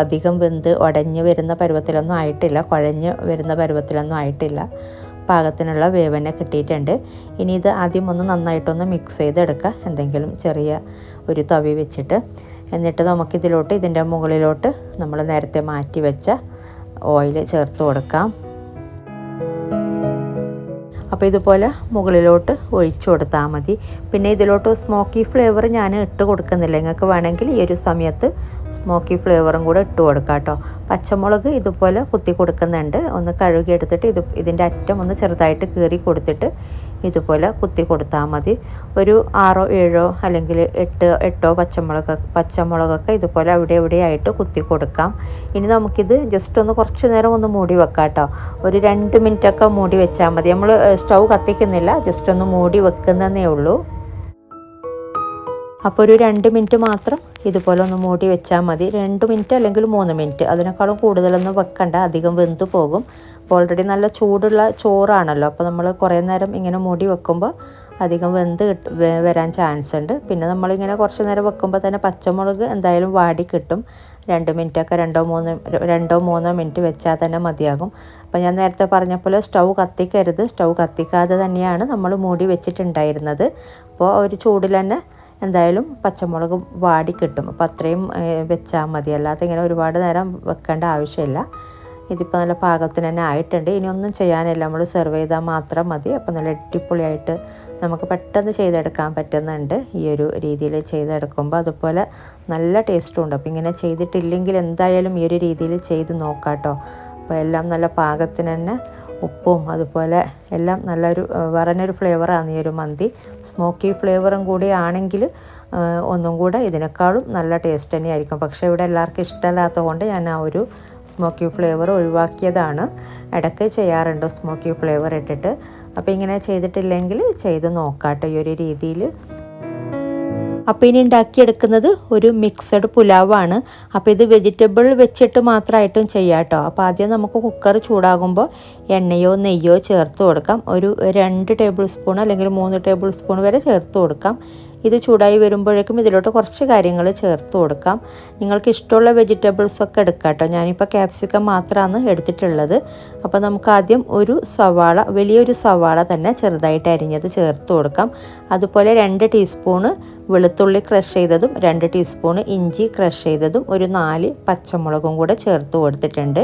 Speaker 1: അധികം വെന്ത് ഉടഞ്ഞ് വരുന്ന പരുവത്തിലൊന്നും ആയിട്ടില്ല, കുഴഞ്ഞ് വരുന്ന പരുവത്തിലൊന്നും ആയിട്ടില്ല. പാകത്തിനുള്ള വേവ് തന്നെ കിട്ടിയിട്ടുണ്ട്. ഇനി ഇത് ആദ്യം ഒന്ന് നന്നായിട്ടൊന്ന് മിക്സ് ചെയ്തെടുക്കുക, എന്തെങ്കിലും ചെറിയ ഒരു തവി വെച്ചിട്ട്. എന്നിട്ട് നമുക്കിതിലോട്ട് ഇതിൻ്റെ മുകളിലോട്ട് നമ്മൾ നേരത്തെ മാറ്റി വെച്ച ഓയിൽ ചേർത്ത് കൊടുക്കാം. അപ്പോൾ ഇതുപോലെ മുകളിലോട്ട് ഒഴിച്ചു കൊടുത്താൽ മതി. പിന്നെ ഇതിലോട്ട് സ്മോക്കി ഫ്ലേവർ ഞാൻ ഇട്ട് കൊടുക്കുന്നില്ല. നിങ്ങൾക്ക് വേണമെങ്കിൽ ഈ ഒരു സമയത്ത് സ്മോക്കി ഫ്ലേവറും കൂടെ ഇട്ട് കൊടുക്കാം കേട്ടോ. പച്ചമുളക് ഇതുപോലെ കുത്തി കൊടുക്കുന്നുണ്ട്. ഒന്ന് കഴുകി എടുത്തിട്ട് ഇതിൻ്റെ അറ്റം ഒന്ന് ചെറുതായിട്ട് കീറി കൊടുത്തിട്ട് ഇതുപോലെ കുത്തി കൊടുത്താൽ മതി. ഒരു 6 7 അല്ലെങ്കിൽ 8 പച്ചമുളകൊക്കെ ഇതുപോലെ അവിടെ എവിടെയായിട്ട് കുത്തി കൊടുക്കാം. ഇനി നമുക്കിത് ജസ്റ്റ് ഒന്ന് കുറച്ച് നേരം ഒന്ന് മൂടി വെക്കാം കേട്ടോ. ഒരു 2 മിനിറ്റൊക്കെ മൂടി വെച്ചാൽ മതി. നമ്മൾ സ്റ്റൗ കത്തിക്കുന്നില്ല, ജസ്റ്റ് ഒന്ന് മൂടി വെക്കുന്നതേ ഉള്ളൂ. അപ്പോൾ ഒരു 2 മിനിറ്റ് മാത്രം ഇതുപോലെ ഒന്ന് മൂടി വെച്ചാൽ മതി. 2 മിനിറ്റ് അല്ലെങ്കിൽ 3 മിനിറ്റ്, അതിനേക്കാളും കൂടുതലൊന്നും വെക്കണ്ട, അധികം വെന്ത് പോകും. അപ്പോൾ ഓൾറെഡി നല്ല ചൂടുള്ള ചോറാണല്ലോ, അപ്പോൾ നമ്മൾ കുറേ നേരം ഇങ്ങനെ മൂടി വെക്കുമ്പോൾ അധികം വെന്ത് വരാൻ ചാൻസ് ഉണ്ട്. പിന്നെ നമ്മളിങ്ങനെ കുറച്ച് നേരം വെക്കുമ്പോൾ തന്നെ പച്ചമുളക് എന്തായാലും വാടി കിട്ടും. 2 മിനിറ്റൊക്കെ 2-3 മിനിറ്റ് വെച്ചാൽ തന്നെ മതിയാകും. അപ്പോൾ ഞാൻ നേരത്തെ പറഞ്ഞ പോലെ സ്റ്റൗ കത്തിക്കരുത്. സ്റ്റൗ കത്തിക്കാതെ തന്നെയാണ് നമ്മൾ മൂടി വെച്ചിട്ടുണ്ടായിരുന്നത്. അപ്പോൾ ഒരു ചൂടിൽ തന്നെ എന്തായാലും പച്ചമുളക് വാടി കിട്ടും. അപ്പോൾ അത്രയും വെച്ചാൽ മതി, അല്ലാതെ ഇങ്ങനെ ഒരുപാട് നേരം വെക്കേണ്ട ആവശ്യമില്ല. ഇതിപ്പോൾ നല്ല പാകത്തിന് തന്നെ ആയിട്ടുണ്ട്. ഇനി ഒന്നും ചെയ്യാനില്ല, നമ്മൾ സെർവ് ചെയ്താൽ മാത്രം മതി. അപ്പോൾ നല്ല അടിപൊളിയായിട്ട് നമുക്ക് പെട്ടെന്ന് ചെയ്തെടുക്കാൻ പറ്റുന്നുണ്ട് ഈ ഒരു രീതിയിൽ ചെയ്തെടുക്കുമ്പോൾ. അതുപോലെ നല്ല ടേസ്റ്റും ഉണ്ട്. അപ്പോൾ ഇങ്ങനെ ചെയ്തിട്ടില്ലെങ്കിൽ എന്തായാലും ഈ ഒരു രീതിയിൽ ചെയ്ത് നോക്കാം കേട്ടോ. അപ്പോൾ എല്ലാം നല്ല പാകത്തിന് തന്നെ ഉപ്പും അതുപോലെ എല്ലാം നല്ലൊരു പറഞ്ഞൊരു ഫ്ലേവറാണ് ഈ ഒരു മന്തി. സ്മോക്കി ഫ്ലേവറും കൂടി ആണെങ്കിൽ ഒന്നും കൂടെ ഇതിനേക്കാളും നല്ല ടേസ്റ്റ് തന്നെയായിരിക്കും. പക്ഷേ ഇവിടെ എല്ലാവർക്കും ഇഷ്ടമല്ലാത്തത് കൊണ്ട് ഞാൻ ആ ഒരു സ്മോക്കി ഫ്ലേവർ ഒഴിവാക്കിയതാണ്. ഇടയ്ക്ക് ചെയ്യാറുണ്ട് സ്മോക്കി ഫ്ലേവർ ഇട്ടിട്ട്. അപ്പോൾ ഇങ്ങനെ ചെയ്തിട്ടില്ലെങ്കിൽ ചെയ്ത് നോക്കാട്ടോ ഈ ഒരു രീതിയിൽ. അപ്പോൾ ഇനി ഉണ്ടാക്കിയെടുക്കുന്നത് ഒരു മിക്സഡ് പുലാവാണ്. അപ്പോൾ ഇത് വെജിറ്റബിൾ വെച്ചിട്ട് മാത്രമായിട്ടും ചെയ്യാം കേട്ടോ. അപ്പോൾ ആദ്യം നമുക്ക് കുക്കർ ചൂടാകുമ്പോൾ എണ്ണയോ നെയ്യോ ചേർത്ത് കൊടുക്കാം. ഒരു 2 ടേബിൾ സ്പൂൺ അല്ലെങ്കിൽ 3 ടേബിൾ സ്പൂൺ വരെ ചേർത്ത് കൊടുക്കാം. ഇത് ചൂടായി വരുമ്പോഴേക്കും ഇതിലോട്ട് കുറച്ച് കാര്യങ്ങൾ ചേർത്ത് കൊടുക്കാം. നിങ്ങൾക്ക് ഇഷ്ടമുള്ള വെജിറ്റബിൾസൊക്കെ എടുക്കാം കേട്ടോ. ഞാനിപ്പോൾ ക്യാപ്സിക്കം മാത്രമാണ് എടുത്തിട്ടുള്ളത്. അപ്പോൾ നമുക്ക് ആദ്യം ഒരു സവാള, വലിയൊരു സവാള തന്നെ ചെറുതായിട്ട് അരിഞ്ഞത് ചേർത്ത് കൊടുക്കാം. അതുപോലെ 2 ടീസ്പൂണ് വെളുത്തുള്ളി ക്രഷ് ചെയ്തതും 2 ടീസ്പൂണ് ഇഞ്ചി ക്രഷ് ചെയ്തതും ഒരു 4 പച്ചമുളകും കൂടെ ചേർത്ത് കൊടുത്തിട്ടുണ്ട്.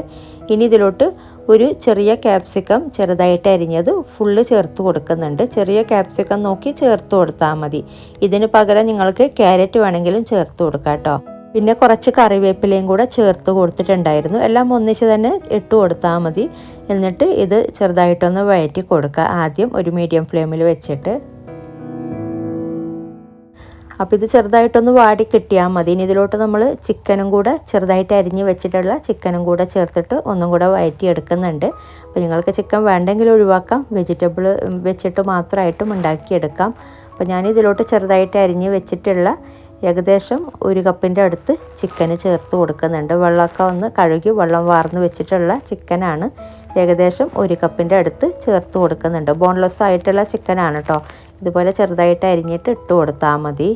Speaker 1: ഇനി ഇതിലോട്ട് ഒരു ചെറിയ ക്യാപ്സിക്കം ചെറുതായിട്ട് അരിഞ്ഞത് ഫുള്ള് ചേർത്ത് കൊടുക്കുന്നുണ്ട്. ചെറിയ ക്യാപ്സിക്കം നോക്കി ചേർത്ത് കൊടുത്താൽ മതി. ഇതിന് പകരം നിങ്ങൾക്ക് ക്യാരറ്റ് വേണമെങ്കിലും ചേർത്ത് കൊടുക്കാം കേട്ടോ. പിന്നെ കുറച്ച് കറിവേപ്പിലയും കൂടെ ചേർത്ത് കൊടുത്തിട്ടുണ്ടായിരുന്നു. എല്ലാം ഒന്നിച്ച് തന്നെ ഇട്ട് കൊടുത്താൽ മതി. എന്നിട്ട് ഇത് ചെറുതായിട്ടൊന്ന് വഴറ്റി കൊടുക്കുക. ആദ്യം ഒരു മീഡിയം ഫ്ലെയിമിൽ വെച്ചിട്ട്. അപ്പോൾ ഇത് ചെറുതായിട്ടൊന്ന് വാടി കിട്ടിയാൽ മതി. ഇനി ഇതിലോട്ട് നമ്മൾ ചിക്കനും കൂടെ ചെറുതായിട്ട് അരിഞ്ഞ് വെച്ചിട്ടുള്ള ചിക്കനും കൂടെ ചേർത്തിട്ട് ഒന്നും കൂടെ വഴറ്റി എടുക്കുന്നുണ്ട്. അപ്പോൾ നിങ്ങൾക്ക് ചിക്കൻ വേണ്ടെങ്കിൽ ഒഴിവാക്കാം, വെജിറ്റബിൾ വെച്ചിട്ട് മാത്രമായിട്ടും ഉണ്ടാക്കിയെടുക്കാം. അപ്പോൾ ഞാൻ ഇതിലോട്ട് ചെറുതായിട്ട് അരിഞ്ഞ് വെച്ചിട്ടുള്ള ഏകദേശം 1 കപ്പിൻ്റെ അടുത്ത് ചിക്കന് ചേർത്ത് കൊടുക്കുന്നുണ്ട്. വെള്ളമൊക്കെ ഒന്ന് കഴുകി വെള്ളം വാർന്ന് വെച്ചിട്ടുള്ള ചിക്കനാണ്. ഏകദേശം 1 കപ്പിൻ്റെ അടുത്ത് ചേർത്ത് കൊടുക്കുന്നുണ്ട്. ബോൺലെസ് ആയിട്ടുള്ള ചിക്കനാണ് കേട്ടോ. ഇതുപോലെ ചെറുതായിട്ട് അരിഞ്ഞിട്ട് ഇട്ട് കൊടുത്താൽ മതി.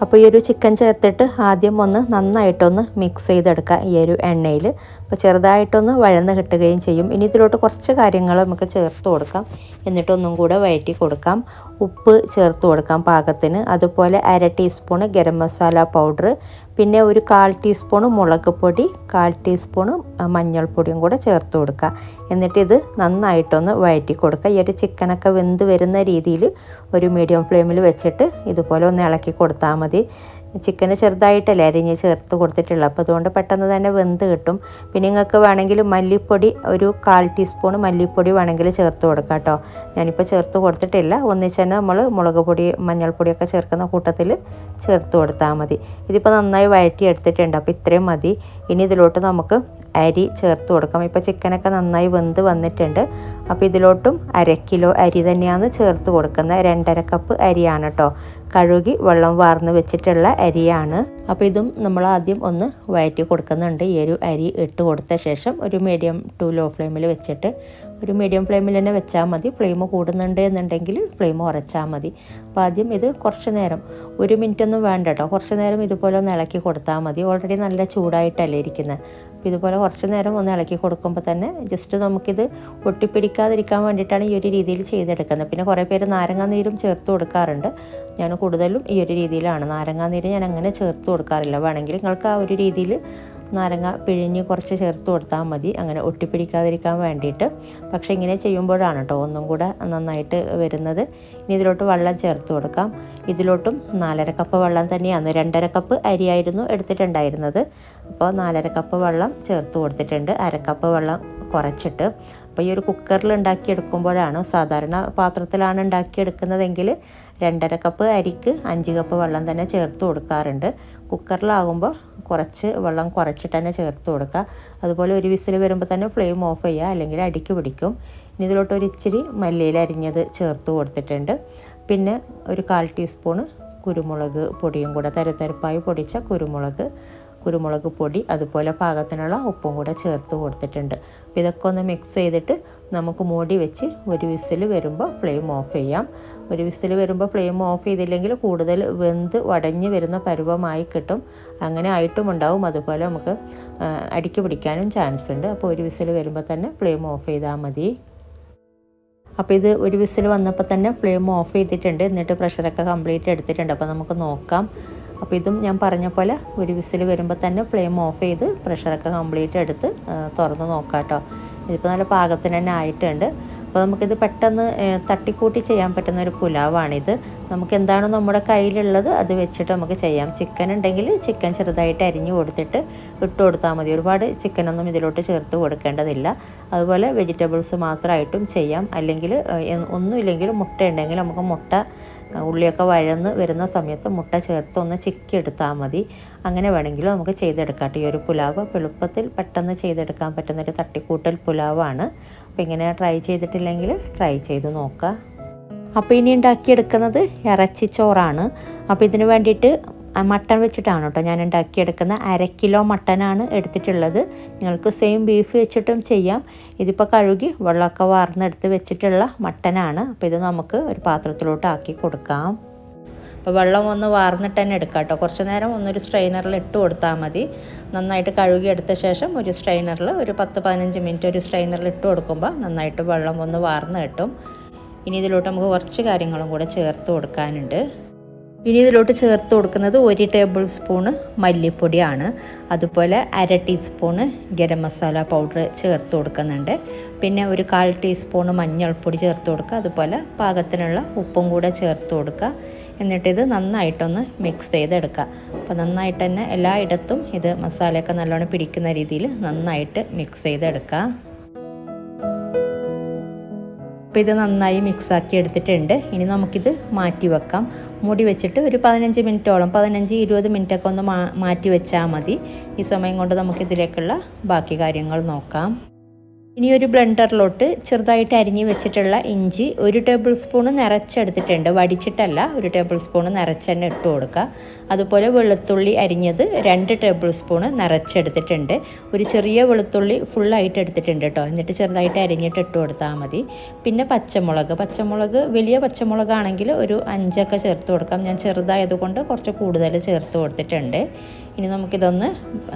Speaker 1: അപ്പോൾ ഈ ഒരു ചിക്കൻ ചേർത്തിട്ട് ആദ്യം ഒന്ന് നന്നായിട്ടൊന്ന് മിക്സ് ചെയ്തെടുക്കുക ഈ ഒരു എണ്ണയിൽ. അപ്പോൾ ചെറുതായിട്ടൊന്ന് വഴന്ന് കിട്ടുകയും ചെയ്യും. ഇനി ഇതിലോട്ട് കുറച്ച് കാര്യങ്ങൾ നമുക്ക് ചേർത്ത് കൊടുക്കാം. എന്നിട്ടൊന്നും കൂടെ വഴറ്റി കൊടുക്കാം. ഉപ്പ് ചേർത്ത് കൊടുക്കാം പാകത്തിന്. അതുപോലെ 1/2 ടീസ്പൂണ് ഗരം മസാല പൗഡർ, പിന്നെ ഒരു 1/4 ടീസ്പൂണ് മുളക് പൊടി, 1/4 ടീസ്പൂണ് മഞ്ഞൾപ്പൊടിയും കൂടെ ചേർത്ത് കൊടുക്കുക. എന്നിട്ട് ഇത് നന്നായിട്ടൊന്ന് വഴറ്റി കൊടുക്കുക. ഈ ഒരു ചിക്കനൊക്കെ വെന്ത് വരുന്ന രീതിയിൽ ഒരു മീഡിയം ഫ്ലെയിമിൽ വെച്ചിട്ട് ഇതുപോലെ ഒന്ന് ഇളക്കി കൊടുത്താൽ മതി. ചിക്കന് ചെറുതായിട്ടല്ലേ അരിഞ്ഞ് ചേർത്ത് കൊടുത്തിട്ടുള്ളത്, അപ്പോൾ അതുകൊണ്ട് പെട്ടെന്ന് തന്നെ വെന്ത് കിട്ടും. പിന്നെ നിങ്ങൾക്ക് വേണമെങ്കിൽ മല്ലിപ്പൊടി ഒരു 1/4 ടീസ്പൂൺ മല്ലിപ്പൊടി വേണമെങ്കിൽ ചേർത്ത് കൊടുക്കാം കേട്ടോ. ഞാനിപ്പോൾ ചേർത്ത് കൊടുത്തിട്ടില്ല. ഒന്നിച്ച് തന്നെ നമ്മൾ മുളക് പൊടി മഞ്ഞൾപ്പൊടിയൊക്കെ ചേർക്കുന്ന കൂട്ടത്തിൽ ചേർത്ത് കൊടുത്താൽ മതി. ഇതിപ്പോൾ നന്നായി വഴറ്റി എടുത്തിട്ടുണ്ട്. അപ്പോൾ ഇത്രയും മതി. ഇനി ഇതിലോട്ട് നമുക്ക് അരി ചേർത്ത് കൊടുക്കാം. ഇപ്പോൾ ചിക്കനൊക്കെ നന്നായി വെന്ത് വന്നിട്ടുണ്ട്. അപ്പോൾ ഇതിലോട്ടും 1/2 കിലോ അരി തന്നെയാണ് ചേർത്ത് കൊടുക്കുന്നത്. 2.5 കപ്പ് അരിയാണ് കേട്ടോ. കഴുകി വെള്ളം വാർന്ന് വെച്ചിട്ടുള്ള അരിയാണ്. അപ്പോൾ ഇതും നമ്മൾ ആദ്യം ഒന്ന് വഴറ്റി കൊടുക്കുന്നുണ്ട്. ഈ ഒരു അരി ഇട്ട് കൊടുത്ത ശേഷം ഒരു മീഡിയം ടു ലോ ഫ്ലെയിമിൽ വെച്ചിട്ട്, ഒരു മീഡിയം ഫ്ലെയിമിൽ തന്നെ വെച്ചാൽ മതി. ഫ്ലെയിം കൂടുന്നുണ്ട് എന്നുണ്ടെങ്കിൽ ഫ്ലെയിം കുറച്ചാൽ മതി. അപ്പോൾ ആദ്യം ഇത് കുറച്ച് നേരം, 1 മിനിറ്റ് ഒന്നും വേണ്ട കേട്ടോ, കുറച്ച് നേരം ഇതുപോലെ ഒന്ന് ഇളക്കി കൊടുത്താൽ മതി. ഓൾറെഡി നല്ല ചൂടായിട്ടല്ലേ ഇരിക്കുന്നത്. അപ്പോൾ ഇതുപോലെ കുറച്ച് നേരം ഒന്ന് ഇളക്കി കൊടുക്കുമ്പോൾ തന്നെ ജസ്റ്റ് നമുക്കിത് ഒട്ടിപ്പിടിക്കാതിരിക്കാൻ വേണ്ടിയിട്ടാണ് ഈ ഒരു രീതിയിൽ ചെയ്തെടുക്കുന്നത്. പിന്നെ കുറേ പേര് നാരങ്ങാനീരും ചേർത്ത് കൊടുക്കാറുണ്ട്. ഞാൻ കൂടുതലും ഈ ഒരു രീതിയിലാണ്. നാരങ്ങാനീര് ഞാൻ അങ്ങനെ ചേർത്ത് കൊടുക്കാറില്ല. വേണമെങ്കിൽ നിങ്ങൾക്ക് ആ ഒരു രീതിയിൽ നാരങ്ങ പിഴിഞ്ഞ് കുറച്ച് ചേർത്ത് കൊടുത്താൽ മതി, അങ്ങനെ ഒട്ടിപ്പിടിക്കാതിരിക്കാൻ വേണ്ടിയിട്ട്. പക്ഷേ ഇങ്ങനെ ചെയ്യുമ്പോഴാണ് കേട്ടോ ഒന്നും കൂടെ നന്നായിട്ട് വരുന്നത്. ഇനി ഇതിലോട്ട് വെള്ളം ചേർത്ത് കൊടുക്കാം. ഇതിലോട്ടും 4.5 കപ്പ് വെള്ളം തന്നെയാണ്, 2.5 കപ്പ് അരിയായിരുന്നു എടുത്തിട്ടുണ്ടായിരുന്നത്. അപ്പോൾ 4.5 കപ്പ് വെള്ളം ചേർത്ത് കൊടുത്തിട്ടുണ്ട്, 1/2 കപ്പ് വെള്ളം കുറച്ചിട്ട്. അപ്പോൾ ഈ ഒരു കുക്കറിൽ ഉണ്ടാക്കിയെടുക്കുമ്പോഴാണ്, സാധാരണ പാത്രത്തിലാണ് ഉണ്ടാക്കിയെടുക്കുന്നതെങ്കിൽ 2.5 കപ്പ് അരിക്ക് 5 കപ്പ് വെള്ളം തന്നെ ചേർത്ത് കൊടുക്കാറുണ്ട്. കുക്കറിലാകുമ്പോൾ കുറച്ച് വെള്ളം കുറച്ചിട്ട് തന്നെ ചേർത്ത് കൊടുക്കുക. അതുപോലെ ഒരു വിസിൽ വരുമ്പോൾ തന്നെ ഫ്ലെയിം ഓഫ് ചെയ്യുക, അല്ലെങ്കിൽ അടിക്ക് പിടിക്കും. ഇനി ഇതിലോട്ട് ഒരു ഇച്ചിരി മല്ലിയില അരിഞ്ഞത് ചേർത്ത് കൊടുത്തിട്ടുണ്ട്. പിന്നെ ഒരു 1/4 ടീസ്പൂണ് കുരുമുളക് പൊടിയും കൂടെ, തരുതരുപ്പായി പൊടിച്ച കുരുമുളക് പൊടി, അതുപോലെ പാകത്തിനുള്ള ഉപ്പും കൂടെ ചേർത്ത് കൊടുത്തിട്ടുണ്ട്. അപ്പോൾ ഇതൊക്കെ ഒന്ന് മിക്സ് ചെയ്തിട്ട് നമുക്ക് മൂടി വെച്ച് ഒരു വിസിൽ വരുമ്പോൾ ഫ്ലെയിം ഓഫ് ചെയ്യാം. ഒരു വിസിൽ വരുമ്പോൾ ഫ്ലെയിം ഓഫ് ചെയ്തില്ലെങ്കിൽ കൂടുതൽ വെന്ത് ഉടഞ്ഞ് വരുന്ന പരുവമായി കിട്ടും, അങ്ങനെ ആയിട്ടും ഉണ്ടാവും. അതുപോലെ നമുക്ക് അടിക്ക് പിടിക്കാനും ചാൻസ് ഉണ്ട്. അപ്പോൾ ഒരു വിസിൽ വരുമ്പോൾ തന്നെ ഫ്ലെയിം ഓഫ് ചെയ്താൽ മതി. അപ്പോൾ ഇത് ഒരു വിസിൽ വന്നപ്പോൾ തന്നെ ഫ്ലെയിം ഓഫ് ചെയ്തിട്ടുണ്ട്. എന്നിട്ട് പ്രഷറൊക്കെ കംപ്ലീറ്റ് എടുത്തിട്ടുണ്ട്. അപ്പോൾ നമുക്ക് നോക്കാം. അപ്പോൾ ഇതും ഞാൻ പറഞ്ഞ പോലെ ഒരു വിസിൽ വരുമ്പോൾ തന്നെ ഫ്ലെയിം ഓഫ് ചെയ്ത് പ്രഷറൊക്കെ കംപ്ലീറ്റ് എടുത്ത് തുറന്ന് നോക്കാം കേട്ടോ. ഇതിപ്പോൾ നല്ല പാകത്തിന് തന്നെ ആയിട്ടുണ്ട്. അപ്പോൾ നമുക്കിത് പെട്ടെന്ന് തട്ടിക്കൂട്ടി ചെയ്യാൻ പറ്റുന്ന ഒരു പുലാവാണിത്. നമുക്ക് എന്താണ് നമ്മുടെ കയ്യിലുള്ളത് അത് വെച്ചിട്ട് നമുക്ക് ചെയ്യാം. ചിക്കൻ ഉണ്ടെങ്കിൽ ചിക്കൻ ചെറുതായിട്ട് അരിഞ്ഞു കൊടുത്തിട്ട് ഇട്ട് കൊടുത്താൽ മതി. ഒരുപാട് ചിക്കനൊന്നും ഇതിലോട്ട് ചേർത്ത് കൊടുക്കേണ്ടതില്ല. അതുപോലെ വെജിറ്റബിൾസ് മാത്രമായിട്ടും ചെയ്യാം. അല്ലെങ്കിൽ ഒന്നുമില്ലെങ്കിൽ മുട്ട ഉണ്ടെങ്കിൽ നമുക്ക് മുട്ട, ഉള്ളിയൊക്കെ വഴന്ന് വരുന്ന സമയത്ത് മുട്ട ചേർത്ത് ഒന്ന് ചിക്കി എടുത്താൽ മതി. അങ്ങനെ വേണമെങ്കിൽ നമുക്ക് ചെയ്തെടുക്കാം. ഈ ഒരു പുലാവ് എളുപ്പത്തിൽ പെട്ടെന്ന് ചെയ്തെടുക്കാൻ പറ്റുന്നൊരു തട്ടിക്കൂട്ടൽ പുലാവാണ്. അപ്പോൾ ഇങ്ങനെ ട്രൈ ചെയ്തിട്ടില്ലെങ്കിൽ ട്രൈ ചെയ്ത് നോക്കുക. അപ്പോൾ ഇനി ഉണ്ടാക്കിയെടുക്കുന്നത് ഇറച്ചിച്ചോറാണ്. അപ്പോൾ ഇതിന് വേണ്ടിയിട്ട് മട്ടൺ വെച്ചിട്ടാണ് കേട്ടോ ഞാൻ ഉണ്ടാക്കിയെടുക്കുന്നത്. 1/2 കിലോ മട്ടനാണ് എടുത്തിട്ടുള്ളത്. നിങ്ങൾക്ക് സെയിം ബീഫ് വെച്ചിട്ടും ചെയ്യാം. ഇതിപ്പോൾ കഴുകി വെള്ളമൊക്കെ വാർന്നെടുത്ത് വെച്ചിട്ടുള്ള മട്ടനാണ്. അപ്പോൾ ഇത് നമുക്ക് ഒരു പാത്രത്തിലോട്ട് ആക്കി കൊടുക്കാം. അപ്പോൾ വെള്ളം ഒന്ന് വാർന്നിട്ട് തന്നെ എടുക്കാം കേട്ടോ. കുറച്ച് നേരം ഒന്നൊരു സ്ട്രെയിനറിൽ ഇട്ട് കൊടുത്താൽ മതി. നന്നായിട്ട് കഴുകി എടുത്ത ശേഷം ഒരു സ്ട്രെയിനറിൽ ഒരു 10-15 മിനിറ്റ് ഒരു സ്ട്രെയിനറിൽ ഇട്ട് കൊടുക്കുമ്പോൾ നന്നായിട്ട് വെള്ളം ഒന്ന് വാർന്ന് കിട്ടും. ഇനി ഇതിലോട്ട് നമുക്ക് കുറച്ച് കാര്യങ്ങളും കൂടെ ചേർത്ത് കൊടുക്കാനുണ്ട്. ഇനി ഇതിലോട്ട് ചേർത്ത് കൊടുക്കുന്നത് 1 ടേബിൾ സ്പൂണ് മല്ലിപ്പൊടിയാണ്. അതുപോലെ 1/2 ടീസ്പൂണ് ഗരം മസാല പൗഡർ ചേർത്ത് കൊടുക്കുന്നുണ്ട്. പിന്നെ ഒരു 1/4 ടീസ്പൂണ് മഞ്ഞൾപ്പൊടി ചേർത്ത് കൊടുക്കുക. അതുപോലെ പാകത്തിനുള്ള ഉപ്പും കൂടെ ചേർത്ത് കൊടുക്കുക. എന്നിട്ടിത് നന്നായിട്ടൊന്ന് മിക്സ് ചെയ്തെടുക്കുക. അപ്പോൾ നന്നായിട്ട് തന്നെ എല്ലായിടത്തും ഇത് മസാലയൊക്കെ നല്ലോണം പിടിക്കുന്ന രീതിയിൽ നന്നായിട്ട് മിക്സ് ചെയ്തെടുക്കുക. അപ്പോൾ ഇത് നന്നായി മിക്സാക്കി എടുത്തിട്ടുണ്ട്. ഇനി നമുക്കിത് മാറ്റി വെക്കാം. മൂടി വെച്ചിട്ട് ഒരു 15 മിനിറ്റോളം, 15-20 മിനിറ്റൊക്കെ ഒന്ന് മാറ്റി വെച്ചാൽ മതി. ഈ സമയം കൊണ്ട് നമുക്കിതിലേക്കുള്ള ബാക്കി കാര്യങ്ങൾ നോക്കാം. ഇനി ഒരു ബ്ലെൻഡറിലോട്ട് ചെറുതായിട്ട് അരിഞ്ഞ് വെച്ചിട്ടുള്ള ഇഞ്ചി 1 ടേബിൾ സ്പൂണ് നിറച്ചെടുത്തിട്ടുണ്ട്. വടിച്ചിട്ടല്ല, 1 ടേബിൾ സ്പൂണ് നിറച്ച് തന്നെ ഇട്ട് കൊടുക്കുക. അതുപോലെ വെളുത്തുള്ളി അരിഞ്ഞത് 2 ടേബിൾ സ്പൂണ് നിറച്ചെടുത്തിട്ടുണ്ട്. ഒരു ചെറിയ വെളുത്തുള്ളി ഫുള്ളായിട്ട് എടുത്തിട്ടുണ്ട് കേട്ടോ. എന്നിട്ട് ചെറുതായിട്ട് അരിഞ്ഞിട്ട് ഇട്ട് കൊടുത്താൽ മതി. പിന്നെ പച്ചമുളക് വലിയ പച്ചമുളകാണെങ്കിൽ ഒരു 5 ചേർത്ത് കൊടുക്കാം. ഞാൻ ചെറുതായതുകൊണ്ട് കുറച്ച് കൂടുതൽ ചേർത്ത് കൊടുത്തിട്ടുണ്ട്. ഇനി നമുക്കിതൊന്ന്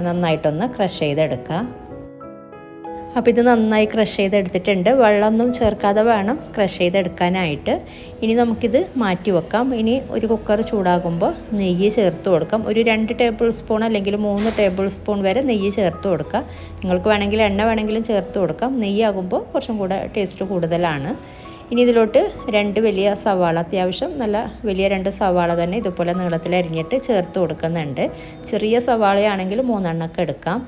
Speaker 1: നന്നായിട്ടൊന്ന് ക്രഷ് ചെയ്തെടുക്കാം. അപ്പോൾ ഇത് നന്നായി ക്രഷ് ചെയ്തെടുത്തിട്ടുണ്ട്. വെള്ളമൊന്നും ചേർക്കാതെ വേണം ക്രഷ് ചെയ്തെടുക്കാനായിട്ട്. ഇനി നമുക്കിത് മാറ്റി വെക്കാം. ഇനി ഒരു കുക്കർ ചൂടാകുമ്പോൾ നെയ്യ് ചേർത്ത് കൊടുക്കാം. ഒരു 2 ടേബിൾ സ്പൂൺ അല്ലെങ്കിൽ 3 ടേബിൾ സ്പൂൺ വരെ നെയ്യ് ചേർത്ത് കൊടുക്കുക. നിങ്ങൾക്ക് വേണമെങ്കിൽ എണ്ണ വേണമെങ്കിലും ചേർത്ത് കൊടുക്കാം. നെയ്യാകുമ്പോൾ കുറച്ചും കൂടെ ടേസ്റ്റ് കൂടുതലാണ്. ഇനി ഇതിലോട്ട് 2 വലിയ സവാള, അത്യാവശ്യം നല്ല വലിയ 2 സവാള തന്നെ ഇതുപോലെ നീളത്തിൽ അരിഞ്ഞിട്ട് ചേർത്ത് കൊടുക്കുന്നുണ്ട്. ചെറിയ സവാളയാണെങ്കിൽ 3 എണ്ണമൊക്കെ എടുക്കാം.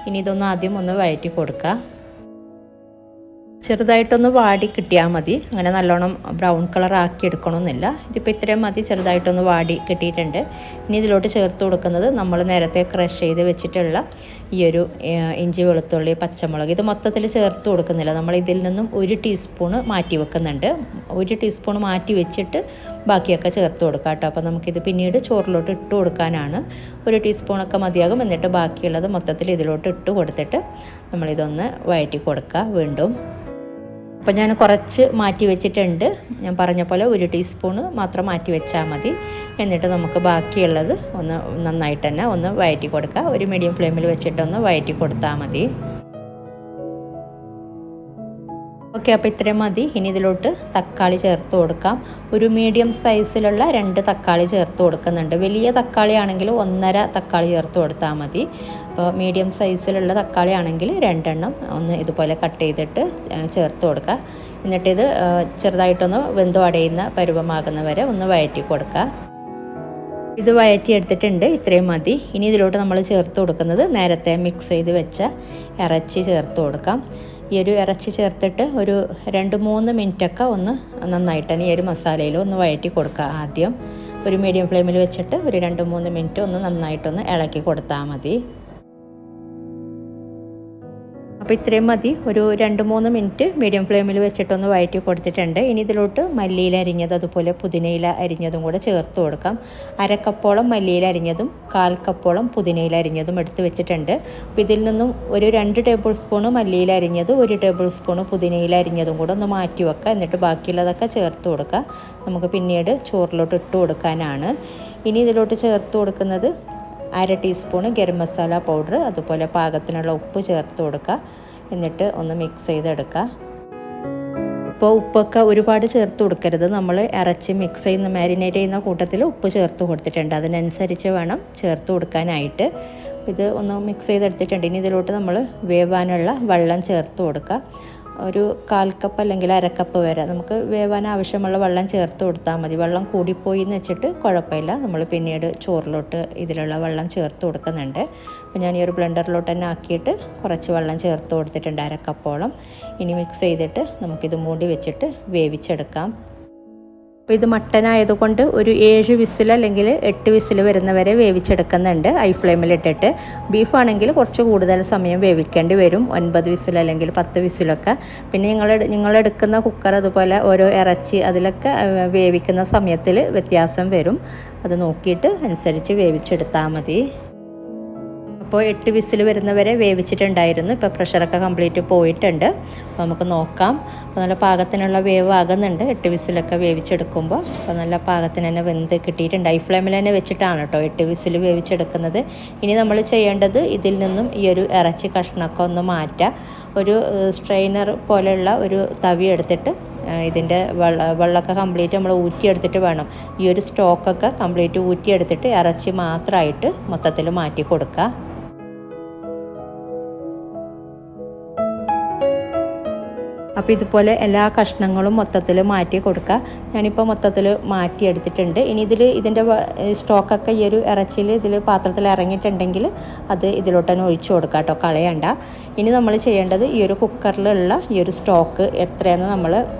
Speaker 1: ഇനി ഇതൊന്ന് ആദ്യം ഒന്ന് വഴറ്റി കൊടുക്കുക. ചെറുതായിട്ടൊന്ന് വാടി കിട്ടിയാൽ മതി. അങ്ങനെ നല്ലോണം ബ്രൗൺ കളർ ആക്കി എടുക്കണമെന്നില്ല. ഇതിപ്പോൾ ഇത്രയും മതി, ചെറുതായിട്ടൊന്ന് വാടി കിട്ടിയിട്ടുണ്ട്. ഇനി ഇതിലോട്ട് ചേർത്ത് കൊടുക്കുന്നത് നമ്മൾ നേരത്തെ ക്രഷ് ചെയ്ത് വെച്ചിട്ടുള്ള ഈ ഒരു ഇഞ്ചി, വെളുത്തുള്ളി, പച്ചമുളക്. ഇത് മൊത്തത്തിൽ ചേർത്ത് കൊടുക്കുന്നില്ല. നമ്മൾ ഇതിൽ നിന്നും 1 ടീസ്പൂണ് മാറ്റി വെക്കുന്നുണ്ട്. 1 ടീസ്പൂൺ മാറ്റി വെച്ചിട്ട് ബാക്കിയൊക്കെ ചേർത്ത് കൊടുക്കാം കേട്ടോ. അപ്പോൾ നമുക്കിത് പിന്നീട് ചോറിലോട്ട് ഇട്ട് കൊടുക്കാനാണ്. 1 ടീസ്പൂണൊക്കെ മതിയാകും. എന്നിട്ട് ബാക്കിയുള്ളത് മൊത്തത്തിൽ ഇതിലോട്ട് ഇട്ട് കൊടുത്തിട്ട് നമ്മളിതൊന്ന് വഴറ്റി കൊടുക്കുക വീണ്ടും. അപ്പോൾ ഞാൻ കുറച്ച് മാറ്റി വെച്ചിട്ടുണ്ട്. ഞാൻ പറഞ്ഞ പോലെ 1 ടീസ്പൂണ് മാത്രം മാറ്റി വെച്ചാൽ മതി. എന്നിട്ട് നമുക്ക് ബാക്കിയുള്ളത് ഒന്ന് നന്നായിട്ട് തന്നെ ഒന്ന് വഴറ്റി കൊടുക്കുക. ഒരു മീഡിയം ഫ്ലെയിമിൽ വെച്ചിട്ടൊന്ന് വഴറ്റി കൊടുത്താൽ മതി. ഓക്കെ, അപ്പോൾ ഇത്രയും മതി. ഇനി ഇതിലോട്ട് തക്കാളി ചേർത്ത് കൊടുക്കാം. ഒരു മീഡിയം സൈസിലുള്ള 2 തക്കാളി ചേർത്ത് കൊടുക്കുന്നുണ്ട്. വലിയ തക്കാളി ആണെങ്കിൽ 1.5 തക്കാളി ചേർത്ത് കൊടുത്താൽ മതി. അപ്പോൾ മീഡിയം സൈസിലുള്ള തക്കാളി ആണെങ്കിൽ 2 എണ്ണം ഒന്ന് ഇതുപോലെ കട്ട് ചെയ്തിട്ട് ചേർത്ത് കൊടുക്കുക. എന്നിട്ടിത് ചെറുതായിട്ടൊന്ന് വെന്ത് അടയുന്ന പരുവമാകുന്ന വരെ ഒന്ന് വഴറ്റി കൊടുക്കുക. ഇത് വഴറ്റിയെടുത്തിട്ടുണ്ട്. ഇത്രയും മതി. ഇനി ഇതിലോട്ട് നമ്മൾ ചേർത്ത് കൊടുക്കുന്നത് നേരത്തെ മിക്സ് ചെയ്ത് വെച്ച ഇറച്ചി ചേർത്ത് കൊടുക്കാം. ഈ ഒരു ഇറച്ചി ചേർത്തിട്ട് ഒരു 2-3 മിനിറ്റൊക്കെ ഒന്ന് നന്നായിട്ട് തന്നെ ഈ ഒരു മസാലയിൽ ഒന്ന് വഴറ്റി കൊടുക്കുക. ആദ്യം ഒരു മീഡിയം ഫ്ലെയിമിൽ വെച്ചിട്ട് ഒരു 2-3 മിനിറ്റ് ഒന്ന് നന്നായിട്ടൊന്ന് ഇളക്കി കൊടുത്താൽ മതി. അപ്പോൾ ഇത്രയും മതി. ഒരു 2-3 മിനിറ്റ് മീഡിയം ഫ്ലെയിമിൽ വെച്ചിട്ടൊന്ന് വഴറ്റി കൊടുത്തിട്ടുണ്ട്. ഇനി ഇതിലോട്ട് മല്ലിയില അരിഞ്ഞത് അതുപോലെ പുതിനയില അരിഞ്ഞതും കൂടെ ചേർത്ത് കൊടുക്കാം. 1/2 കപ്പോളം മല്ലിയില അരിഞ്ഞതും 1/4 കപ്പോളം പുതിനയില അരിഞ്ഞതും എടുത്ത് വെച്ചിട്ടുണ്ട്. അപ്പോൾ ഇതിൽ നിന്നും ഒരു 2 ടേബിൾ സ്പൂണ് മല്ലിയില അരിഞ്ഞത്, 1 ടേബിൾ സ്പൂണ് പുതിനയില അരിഞ്ഞതും കൂടെ ഒന്ന് മാറ്റി വെക്കുക. എന്നിട്ട് ബാക്കിയുള്ളതൊക്കെ ചേർത്ത് കൊടുക്കുക. നമുക്ക് പിന്നീട് ചോറിലോട്ട് ഇട്ട് കൊടുക്കാനാണ്. ഇനി ഇതിലോട്ട് ചേർത്ത് കൊടുക്കുന്നത് 1/2 ടീസ്പൂണ് ഗരം മസാല പൗഡർ, അതുപോലെ പാകത്തിനുള്ള ഉപ്പ് ചേർത്ത് കൊടുക്കുക. എന്നിട്ട് ഒന്ന് മിക്സ് ചെയ്തെടുക്കുക. ഇപ്പോൾ ഉപ്പൊക്കെ ഒരുപാട് ചേർത്ത് കൊടുക്കരുത്. നമ്മൾ ഇറച്ചി മിക്സ് ചെയ്യുന്ന മാരിനേറ്റ് ചെയ്യുന്ന കൂട്ടത്തിൽ ഉപ്പ് ചേർത്ത് കൊടുത്തിട്ടുണ്ട്. അതിനനുസരിച്ച് വേണം ചേർത്ത് കൊടുക്കാനായിട്ട്. ഇത് ഒന്ന് മിക്സ് ചെയ്തെടുത്തിട്ടുണ്ട്. ഇനി ഇതിലോട്ട് നമ്മൾ വേവാനുള്ള വെള്ളം ചേർത്ത് കൊടുക്കുക. ഒരു 1/4 കപ്പ് അല്ലെങ്കിൽ 1/2 കപ്പ് വരെ നമുക്ക് വേവാൻ ആവശ്യമുള്ള വെള്ളം ചേർത്ത് കൊടുത്താൽ മതി. വെള്ളം കൂടിപ്പോയി എന്ന് വെച്ചിട്ട് കുഴപ്പമില്ല. നമ്മൾ പിന്നീട് ചോറിലോട്ട് ഇതിലുള്ള വെള്ളം ചേർത്ത് കൊടുക്കുന്നുണ്ട്. അപ്പോൾ ഞാൻ ഈ ഒരു ബ്ലെൻഡറിലോട്ട് തന്നെ ആക്കിയിട്ട് കുറച്ച് വെള്ളം ചേർത്ത് കൊടുത്തിട്ടുണ്ട്, 1/2 കപ്പോളം. ഇനി മിക്സ് ചെയ്തിട്ട് നമുക്കിത് മൂടി വെച്ചിട്ട് വേവിച്ചെടുക്കാം. അപ്പോൾ ഇത് മട്ടൻ ആയതുകൊണ്ട് ഒരു 7 വിസിൽ അല്ലെങ്കിൽ 8 വിസിൽ വരുന്നവരെ വേവിച്ചെടുക്കുന്നുണ്ട് ഹൈ ഫ്ലെയിമിലിട്ടിട്ട്. ബീഫാണെങ്കിൽ കുറച്ച് കൂടുതൽ സമയം വേവിക്കേണ്ടി വരും, 9 വിസിൽ അല്ലെങ്കിൽ 10 വിസിലൊക്കെ. പിന്നെ നിങ്ങളെടുക്കുന്ന കുക്കർ അതുപോലെ ഓരോ ഇറച്ചി അതിലൊക്കെ വേവിക്കുന്ന സമയത്തിൽ വ്യത്യാസം വരും. അത് നോക്കിയിട്ട് അനുസരിച്ച് വേവിച്ചെടുത്താൽ മതി. അപ്പോൾ 8 വിസിൽ വരുന്നവരെ വേവിച്ചിട്ടുണ്ടായിരുന്നു. ഇപ്പോൾ പ്രഷറൊക്കെ കംപ്ലീറ്റ് പോയിട്ടുണ്ട്. അപ്പോൾ നമുക്ക് നോക്കാം. അപ്പോൾ നല്ല പാകത്തിനുള്ള വേവ് ആകുന്നുണ്ട് 8 വിസിലൊക്കെ വേവിച്ചെടുക്കുമ്പോൾ. അപ്പോൾ നല്ല പാകത്തിന് തന്നെ വെന്ത് കിട്ടിയിട്ടുണ്ട്. ഹൈ ഫ്ലെയിമിൽ തന്നെ വെച്ചിട്ടാണ് കേട്ടോ 8 വിസിൽ വേവിച്ചെടുക്കുന്നത്. ഇനി നമ്മൾ ചെയ്യേണ്ടത് ഇതിൽ നിന്നും ഈ ഒരു ഇറച്ചി കഷ്ണമൊക്കെ ഒന്ന് മാറ്റുക. ഒരു സ്ട്രെയിനർ പോലെയുള്ള ഒരു തവി എടുത്തിട്ട് ഇതിൻ്റെ വെള്ളമൊക്കെ കംപ്ലീറ്റ് നമ്മൾ ഊറ്റിയെടുത്തിട്ട് വേണം. ഈ ഒരു സ്റ്റോക്കൊക്കെ കംപ്ലീറ്റ് ഊറ്റിയെടുത്തിട്ട് ഇറച്ചി മാത്രമായിട്ട് മൊത്തത്തിൽ മാറ്റി കൊടുക്കുക. അപ്പോൾ ഇതുപോലെ എല്ലാ കഷ്ണങ്ങളും മൊത്തത്തിൽ മാറ്റി കൊടുക്കുക. ഞാനിപ്പോൾ മൊത്തത്തിൽ മാറ്റിയെടുത്തിട്ടുണ്ട്. ഇനി ഇതിൻ്റെ സ്റ്റോക്കൊക്കെ ഈ ഒരു ഇറച്ചിയിൽ പാത്രത്തിൽ ഇറങ്ങിയിട്ടുണ്ടെങ്കിൽ അത് ഇതിലോട്ട് തന്നെ ഒഴിച്ചു കൊടുക്കുക കേട്ടോ, കളയണ്ട. ഇനി നമ്മൾ ചെയ്യേണ്ടത് ഈ ഒരു കുക്കറിലുള്ള ഈ ഒരു സ്റ്റോക്ക് എത്രയെന്ന് നമ്മൾ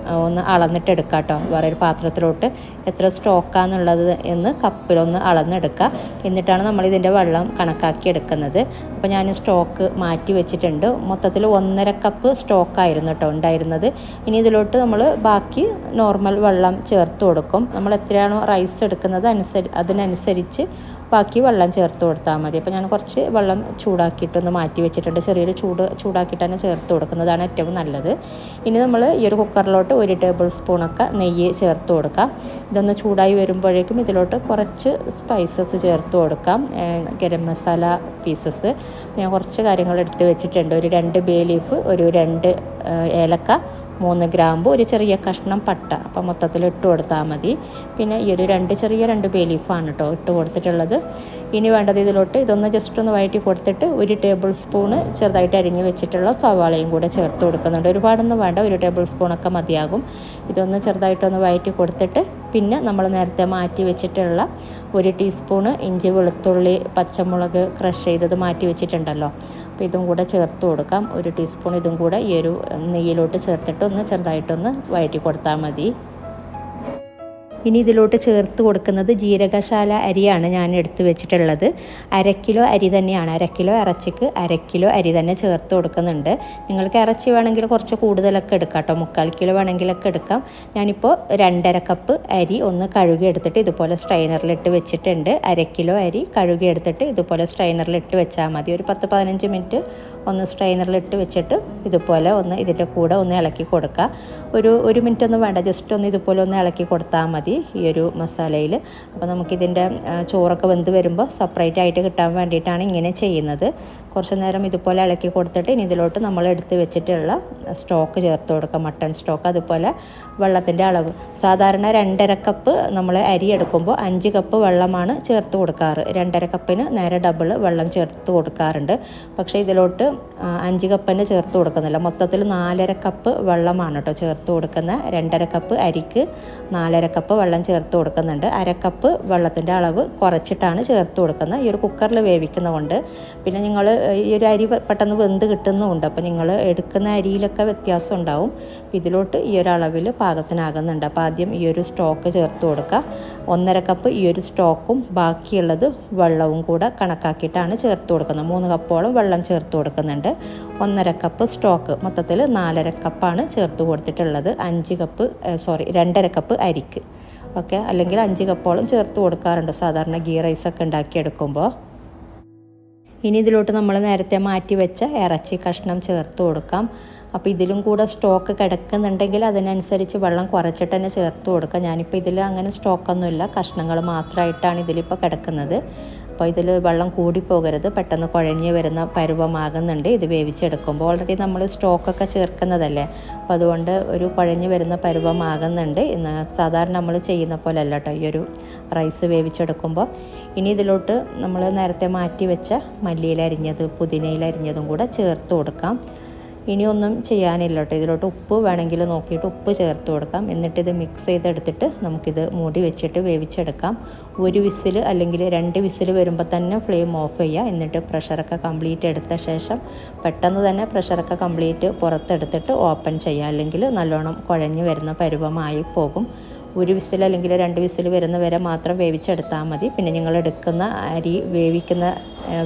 Speaker 1: ഒന്ന് അളന്നിട്ടെടുക്കുക കേട്ടോ. വേറൊരു പാത്രത്തിലോട്ട് എത്ര സ്റ്റോക്കാന്നുള്ളത് എന്ന് കപ്പിലൊന്ന് അളന്നെടുക്കുക. എന്നിട്ടാണ് നമ്മൾ ഇതിൻ്റെ വെള്ളം കണക്കാക്കി എടുക്കുന്നത്. അപ്പോൾ ഞാൻ സ്റ്റോക്ക് മാറ്റി വെച്ചിട്ടുണ്ട്. മൊത്തത്തിൽ 1.5 കപ്പ് സ്റ്റോക്കായിരുന്നു കേട്ടോ ഉണ്ടായിരുന്നത്. ഇനി ഇതിലോട്ട് നമ്മൾ ബാക്കി നോർമൽ വെള്ളം ചേർത്ത് കൊടുക്കും. നമ്മൾ എത്രയാണോ റൈസ് എടുക്കുന്നത് അതിനനുസരിച്ച് ബാക്കി വെള്ളം ചേർത്ത് കൊടുത്താൽ മതി. അപ്പോൾ ഞാൻ കുറച്ച് വെള്ളം ചൂടാക്കിയിട്ടൊന്ന് മാറ്റി വെച്ചിട്ടുണ്ട്. ചെറിയൊരു ചൂടാക്കിയിട്ട് തന്നെ ചേർത്ത് കൊടുക്കുന്നതാണ് ഏറ്റവും നല്ലത്. ഇനി നമ്മൾ ഈ ഒരു കുക്കറിലോട്ട് 1 ടേബിൾ സ്പൂണൊക്കെ നെയ്യ് ചേർത്ത് കൊടുക്കാം. ഇതൊന്ന് ചൂടായി വരുമ്പോഴേക്കും ഇതിലോട്ട് കുറച്ച് സ്പൈസസ് ചേർത്ത് കൊടുക്കാം. ഗരം മസാല പീസസ് ഞാൻ കുറച്ച് കാര്യങ്ങൾ എടുത്ത് വെച്ചിട്ടുണ്ട്. ഒരു 2 ബേ ലീഫ്, ഒരു 2 ഏലക്ക, 3 ഗ്രാമ്പു, ഒരു ചെറിയ കഷ്ണം പട്ട. അപ്പോൾ മൊത്തത്തിൽ ഇട്ട് കൊടുത്താൽ മതി. പിന്നെ ഈ ഒരു 2 ബേ ലീഫാണ് കേട്ടോ ഇട്ട് കൊടുത്തിട്ടുള്ളത്. ഇനി വേണ്ടത് ഇതിലോട്ട് ഇതൊന്ന് ജസ്റ്റ് ഒന്ന് വഴറ്റി കൊടുത്തിട്ട് 1 ടേബിൾ സ്പൂണ് ചെറുതായിട്ട് അരിഞ്ഞ് വെച്ചിട്ടുള്ള സവാളയും കൂടെ ചേർത്ത് കൊടുക്കുന്നുണ്ട്. ഒരുപാടൊന്നും വേണ്ട, 1 ടേബിൾ സ്പൂണൊക്കെ മതിയാകും. ഇതൊന്ന് ചെറുതായിട്ടൊന്ന് വഴറ്റി കൊടുത്തിട്ട് പിന്നെ നമ്മൾ നേരത്തെ മാറ്റി വെച്ചിട്ടുള്ള 1 ടീസ്പൂണ് ഇഞ്ചി, വെളുത്തുള്ളി, പച്ചമുളക് ക്രഷ് ചെയ്തത് മാറ്റി വെച്ചിട്ടുണ്ടല്ലോ. അപ്പോൾ ഇതും കൂടെ ചേർത്ത് കൊടുക്കാം. 1 ടീസ്പൂൺ ഇതും കൂടെ ഈ ഒരു നെയ്യിലോട്ട് ചേർത്തിട്ട് ഒന്ന് ചെറുതായിട്ടൊന്ന് വഴറ്റി കൊടുത്താൽ മതി. ഇനി ഇതിലോട്ട് ചേർത്ത് കൊടുക്കുന്നത് ജീരകശാല അരിയാണ് ഞാൻ എടുത്ത് വെച്ചിട്ടുള്ളത്. 1/2 കിലോ അരി തന്നെയാണ്. 1/2 കിലോ ഇറച്ചിക്ക് 1/2 കിലോ അരി തന്നെ ചേർത്ത് കൊടുക്കുന്നുണ്ട്. നിങ്ങൾക്ക് ഇറച്ചി വേണമെങ്കിൽ കുറച്ച് കൂടുതലൊക്കെ എടുക്കാം കേട്ടോ, 3/4 കിലോ വേണമെങ്കിലൊക്കെ എടുക്കാം. ഞാനിപ്പോൾ 2.5 കപ്പ് അരി ഒന്ന് കഴുകി എടുത്തിട്ട് ഇതുപോലെ സ്ട്രെയിനറിലിട്ട് വെച്ചിട്ടുണ്ട്. 1/2 കിലോ അരി കഴുകി എടുത്തിട്ട് ഇതുപോലെ സ്ട്രെയിനറിലിട്ട് വെച്ചാൽ മതി. ഒരു 10-15 മിനിറ്റ് ഒന്ന് സ്ട്രെയിനറിലിട്ട് വെച്ചിട്ട് ഇതുപോലെ ഒന്ന് ഇതിൻ്റെ കൂടെ ഒന്ന് ഇളക്കി കൊടുക്കുക. ഒരു മിനിറ്റ് ഒന്നും വേണ്ട, ജസ്റ്റ് ഒന്ന് ഇതുപോലെ ഒന്ന് ഇളക്കി കൊടുത്താൽ മതി. മതി ഈ ഒരു മസാലയിൽ. അപ്പോൾ നമുക്കിതിൻ്റെ ചോറൊക്കെ വെന്ത് വരുമ്പോൾ സെപ്പറേറ്റ് ആയിട്ട് കിട്ടാൻ വേണ്ടിയിട്ടാണ് ഇങ്ങനെ ചെയ്യുന്നത്. കുറച്ച് നേരം ഇതുപോലെ ഇളക്കി കൊടുത്തിട്ട് ഇനി ഇതിലോട്ട് നമ്മൾ എടുത്ത് വെച്ചിട്ടുള്ള സ്റ്റോക്ക് ചേർത്ത് കൊടുക്കുക, മട്ടൺ സ്റ്റോക്ക്. അതുപോലെ വെള്ളത്തിൻ്റെ അളവ് സാധാരണ 2.5 കപ്പ് നമ്മൾ അരി എടുക്കുമ്പോൾ 5 കപ്പ് വെള്ളമാണ് ചേർത്ത് കൊടുക്കാറ്. 2.5 കപ്പിന് നേരെ ഡബിൾ വെള്ളം ചേർത്ത് കൊടുക്കാറുണ്ട്. പക്ഷേ ഇതിലോട്ട് 5 കപ്പിന് ചേർത്ത് കൊടുക്കുന്നില്ല. മൊത്തത്തിൽ 4.5 കപ്പ് വെള്ളമാണ് കേട്ടോ ചേർത്ത് കൊടുക്കുന്നത്. 2.5 കപ്പ് അരിക്ക് 4.5 കപ്പ് വെള്ളം ചേർത്ത് കൊടുക്കുന്നുണ്ട്. 1/2 കപ്പ് വെള്ളത്തിൻ്റെ അളവ് കുറച്ചിട്ടാണ് ചേർത്ത് കൊടുക്കുന്നത്. ഈ ഒരു കുക്കറിൽ വേവിക്കുന്നതുകൊണ്ട്. പിന്നെ നിങ്ങൾ ഈ ഒരു അരി പെട്ടെന്ന് വെന്ത് കിട്ടുന്നുമുണ്ട്. അപ്പോൾ നിങ്ങൾ എടുക്കുന്ന അരിയിലൊക്കെ വ്യത്യാസം ഉണ്ടാവും. ഇതിലോട്ട് ഈ ഒരു അളവിൽ പാകത്തിനാകുന്നുണ്ട്. അപ്പോൾ ആദ്യം ഈ ഒരു സ്റ്റോക്ക് ചേർത്ത് കൊടുക്കുക. 1.5 കപ്പ് ഈ ഒരു സ്റ്റോക്കും ബാക്കിയുള്ളത് വെള്ളവും കൂടെ കണക്കാക്കിയിട്ടാണ് ചേർത്ത് കൊടുക്കുന്നത്. 3 കപ്പോളം വെള്ളം ചേർത്ത് കൊടുക്കുന്നുണ്ട്. 1.5 കപ്പ് സ്റ്റോക്ക്, മൊത്തത്തിൽ 4.5 കപ്പാണ് ചേർത്ത് കൊടുത്തിട്ടുള്ളത്. 2.5 കപ്പ് അരിക്ക്. ഓക്കെ, അല്ലെങ്കിൽ 5 കപ്പോളം ചേർത്ത് കൊടുക്കാറുണ്ട് സാധാരണ ഗീ റൈസൊക്കെ ഉണ്ടാക്കിയെടുക്കുമ്പോൾ. ഇനി ഇതിലോട്ട് നമ്മൾ നേരത്തെ മാറ്റി വെച്ച ഇറച്ചി കഷ്ണം ചേർത്ത് കൊടുക്കാം. അപ്പോൾ ഇതിലും കൂടെ സ്റ്റോക്ക് കിടക്കുന്നുണ്ടെങ്കിൽ അതിനനുസരിച്ച് വെള്ളം കുറച്ചിട്ട് തന്നെ ചേർത്ത് കൊടുക്കുക. ഞാനിപ്പോൾ ഇതിൽ അങ്ങനെ സ്റ്റോക്കൊന്നുമില്ല, കഷ്ണങ്ങൾ മാത്രമായിട്ടാണ് ഇതിലിപ്പോൾ കിടക്കുന്നത്. അപ്പോൾ ഇതിൽ വെള്ളം കൂടിപ്പോകരുത്, പെട്ടെന്ന് കുഴഞ്ഞ് വരുന്ന പരുവമാകുന്നുണ്ട് ഇത് വേവിച്ചെടുക്കുമ്പോൾ. ഓൾറെഡി നമ്മൾ സ്റ്റോക്കൊക്കെ ചേർക്കുന്നതല്ലേ, അപ്പോൾ അതുകൊണ്ട് ഒരു കുഴഞ്ഞ് വരുന്ന പരുവമാകുന്നുണ്ട്. സാധാരണ നമ്മൾ ചെയ്യുന്ന പോലെ അല്ല കേട്ടോ ഈ ഒരു റൈസ് വേവിച്ചെടുക്കുമ്പോൾ. ഇനി ഇതിലോട്ട് നമ്മൾ നേരത്തെ മാറ്റി വെച്ച മല്ലിയില അരിഞ്ഞത്, പുതിനയില അരിഞ്ഞതും കൂടെ ചേർത്ത് കൊടുക്കാം. ഇനിയൊന്നും ചെയ്യാനില്ല കേട്ടോ. ഇതിലോട്ട് ഉപ്പ് വേണമെങ്കിൽ നോക്കിയിട്ട് ഉപ്പ് ചേർത്ത് കൊടുക്കാം. എന്നിട്ടിത് മിക്സ് ചെയ്തെടുത്തിട്ട് നമുക്കിത് മൂടി വെച്ചിട്ട് വേവിച്ചെടുക്കാം. 1 വിസിൽ അല്ലെങ്കിൽ 2 വിസിൽ വരുമ്പോൾ തന്നെ ഫ്ലെയിം ഓഫ് ചെയ്യുക. എന്നിട്ട് പ്രഷറൊക്കെ കംപ്ലീറ്റ് എടുത്ത ശേഷം പെട്ടെന്ന് തന്നെ പ്രഷറൊക്കെ കംപ്ലീറ്റ് പുറത്തെടുത്തിട്ട് ഓപ്പൺ ചെയ്യുക. അല്ലെങ്കിൽ നല്ലോണം കുഴഞ്ഞ് വരുന്ന പരുവമായി പോകും. 1 വിസിൽ അല്ലെങ്കിൽ 2 വിസിൽ വരുന്ന വരെ മാത്രം വേവിച്ചെടുത്താൽ മതി. പിന്നെ നിങ്ങൾ എടുക്കുന്ന അരി വേവിക്കുന്ന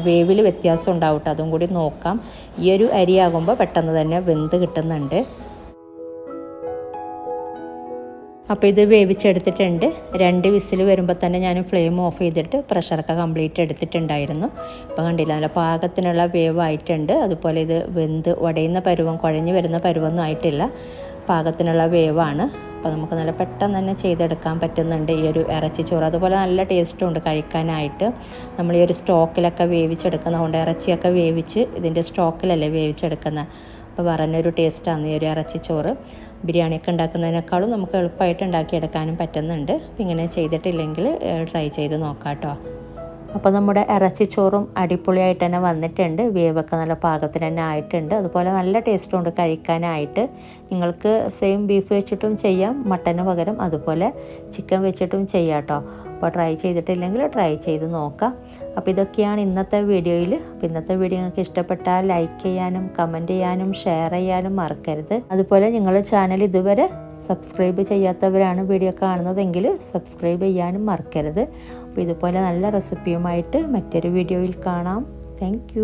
Speaker 1: വേവിൽ വ്യത്യാസം ഉണ്ടാവും കേട്ടോ, അതും കൂടി നോക്കാം. ഈ ഒരു അരിയാകുമ്പോൾ പെട്ടെന്ന് തന്നെ വെന്ത് കിട്ടുന്നുണ്ട്. അപ്പോൾ ഇത് വേവിച്ചെടുത്തിട്ടുണ്ട്. 2 വിസിൽ വരുമ്പോൾ തന്നെ ഞാൻ ഫ്ലെയിം ഓഫ് ചെയ്തിട്ട് പ്രഷറൊക്കെ കംപ്ലീറ്റ് എടുത്തിട്ടുണ്ടായിരുന്നു. അപ്പോൾ കണ്ടില്ല, നല്ല പാകത്തിനുള്ള വേവായിട്ടുണ്ട്. അതുപോലെ ഇത് വെന്ത് ഉടയുന്ന പരുവം, കുഴഞ്ഞ് വരുന്ന പരുവൊന്നും ആയിട്ടില്ല, പാകത്തിനുള്ള വേവാണ്. അപ്പോൾ നമുക്ക് നല്ല പെട്ടെന്ന് തന്നെ ചെയ്തെടുക്കാൻ പറ്റുന്നുണ്ട് ഈ ഒരു ഇറച്ചിച്ചോറ്. അതുപോലെ നല്ല ടേസ്റ്റും ഉണ്ട് കഴിക്കാനായിട്ട്. നമ്മൾ ഈ ഒരു സ്റ്റോക്കിലൊക്കെ വേവിച്ചെടുക്കുന്നതുകൊണ്ട്, ഇറച്ചിയൊക്കെ വേവിച്ച് ഇതിൻ്റെ സ്റ്റോക്കിലല്ലേ വേവിച്ചെടുക്കുന്നത്, അപ്പോൾ പറഞ്ഞൊരു ടേസ്റ്റാണ് ഈ ഒരു ഇറച്ചിച്ചോറ്. ബിരിയാണിയൊക്കെ ഉണ്ടാക്കുന്നതിനേക്കാളും നമുക്ക് എളുപ്പമായിട്ട് ഉണ്ടാക്കിയെടുക്കാനും പറ്റുന്നുണ്ട്. അപ്പോൾ ഇങ്ങനെ ചെയ്തിട്ടില്ലെങ്കിൽ ട്രൈ ചെയ്ത് നോക്കാം കേട്ടോ. അപ്പോൾ നമ്മുടെ ഇറച്ചിച്ചോറും അടിപൊളിയായിട്ട് തന്നെ വന്നിട്ടുണ്ട്. വേവൊക്കെ നല്ല പാകത്തിന് തന്നെ ആയിട്ടുണ്ട്. അതുപോലെ നല്ല ടേസ്റ്റും ഉണ്ട് കഴിക്കാനായിട്ട്. നിങ്ങൾക്ക് സെയിം ബീഫ് വെച്ചിട്ടും ചെയ്യാം, മട്ടന് പകരം അതുപോലെ ചിക്കൻ വെച്ചിട്ടും ചെയ്യാം കേട്ടോ. അപ്പോൾ ട്രൈ ചെയ്തിട്ടില്ലെങ്കിൽ ട്രൈ ചെയ്ത് നോക്കാം. അപ്പോൾ ഇതൊക്കെയാണ് ഇന്നത്തെ വീഡിയോയിൽ. അപ്പോൾ ഇന്നത്തെ വീഡിയോ നിങ്ങൾക്ക് ഇഷ്ടപ്പെട്ടാൽ ലൈക്ക് ചെയ്യാനും കമൻറ്റ് ചെയ്യാനും ഷെയർ ചെയ്യാനും മറക്കരുത്. അതുപോലെ നിങ്ങൾ ചാനൽ ഇതുവരെ സബ്സ്ക്രൈബ് ചെയ്യാത്തവരാണ് വീഡിയോ കാണുന്നതെങ്കിൽ സബ്സ്ക്രൈബ് ചെയ്യാനും മറക്കരുത്. അപ്പോൾ ഇതുപോലെ നല്ല റെസിപ്പിയുമായിട്ട് മറ്റൊരു വീഡിയോയിൽ കാണാം. താങ്ക്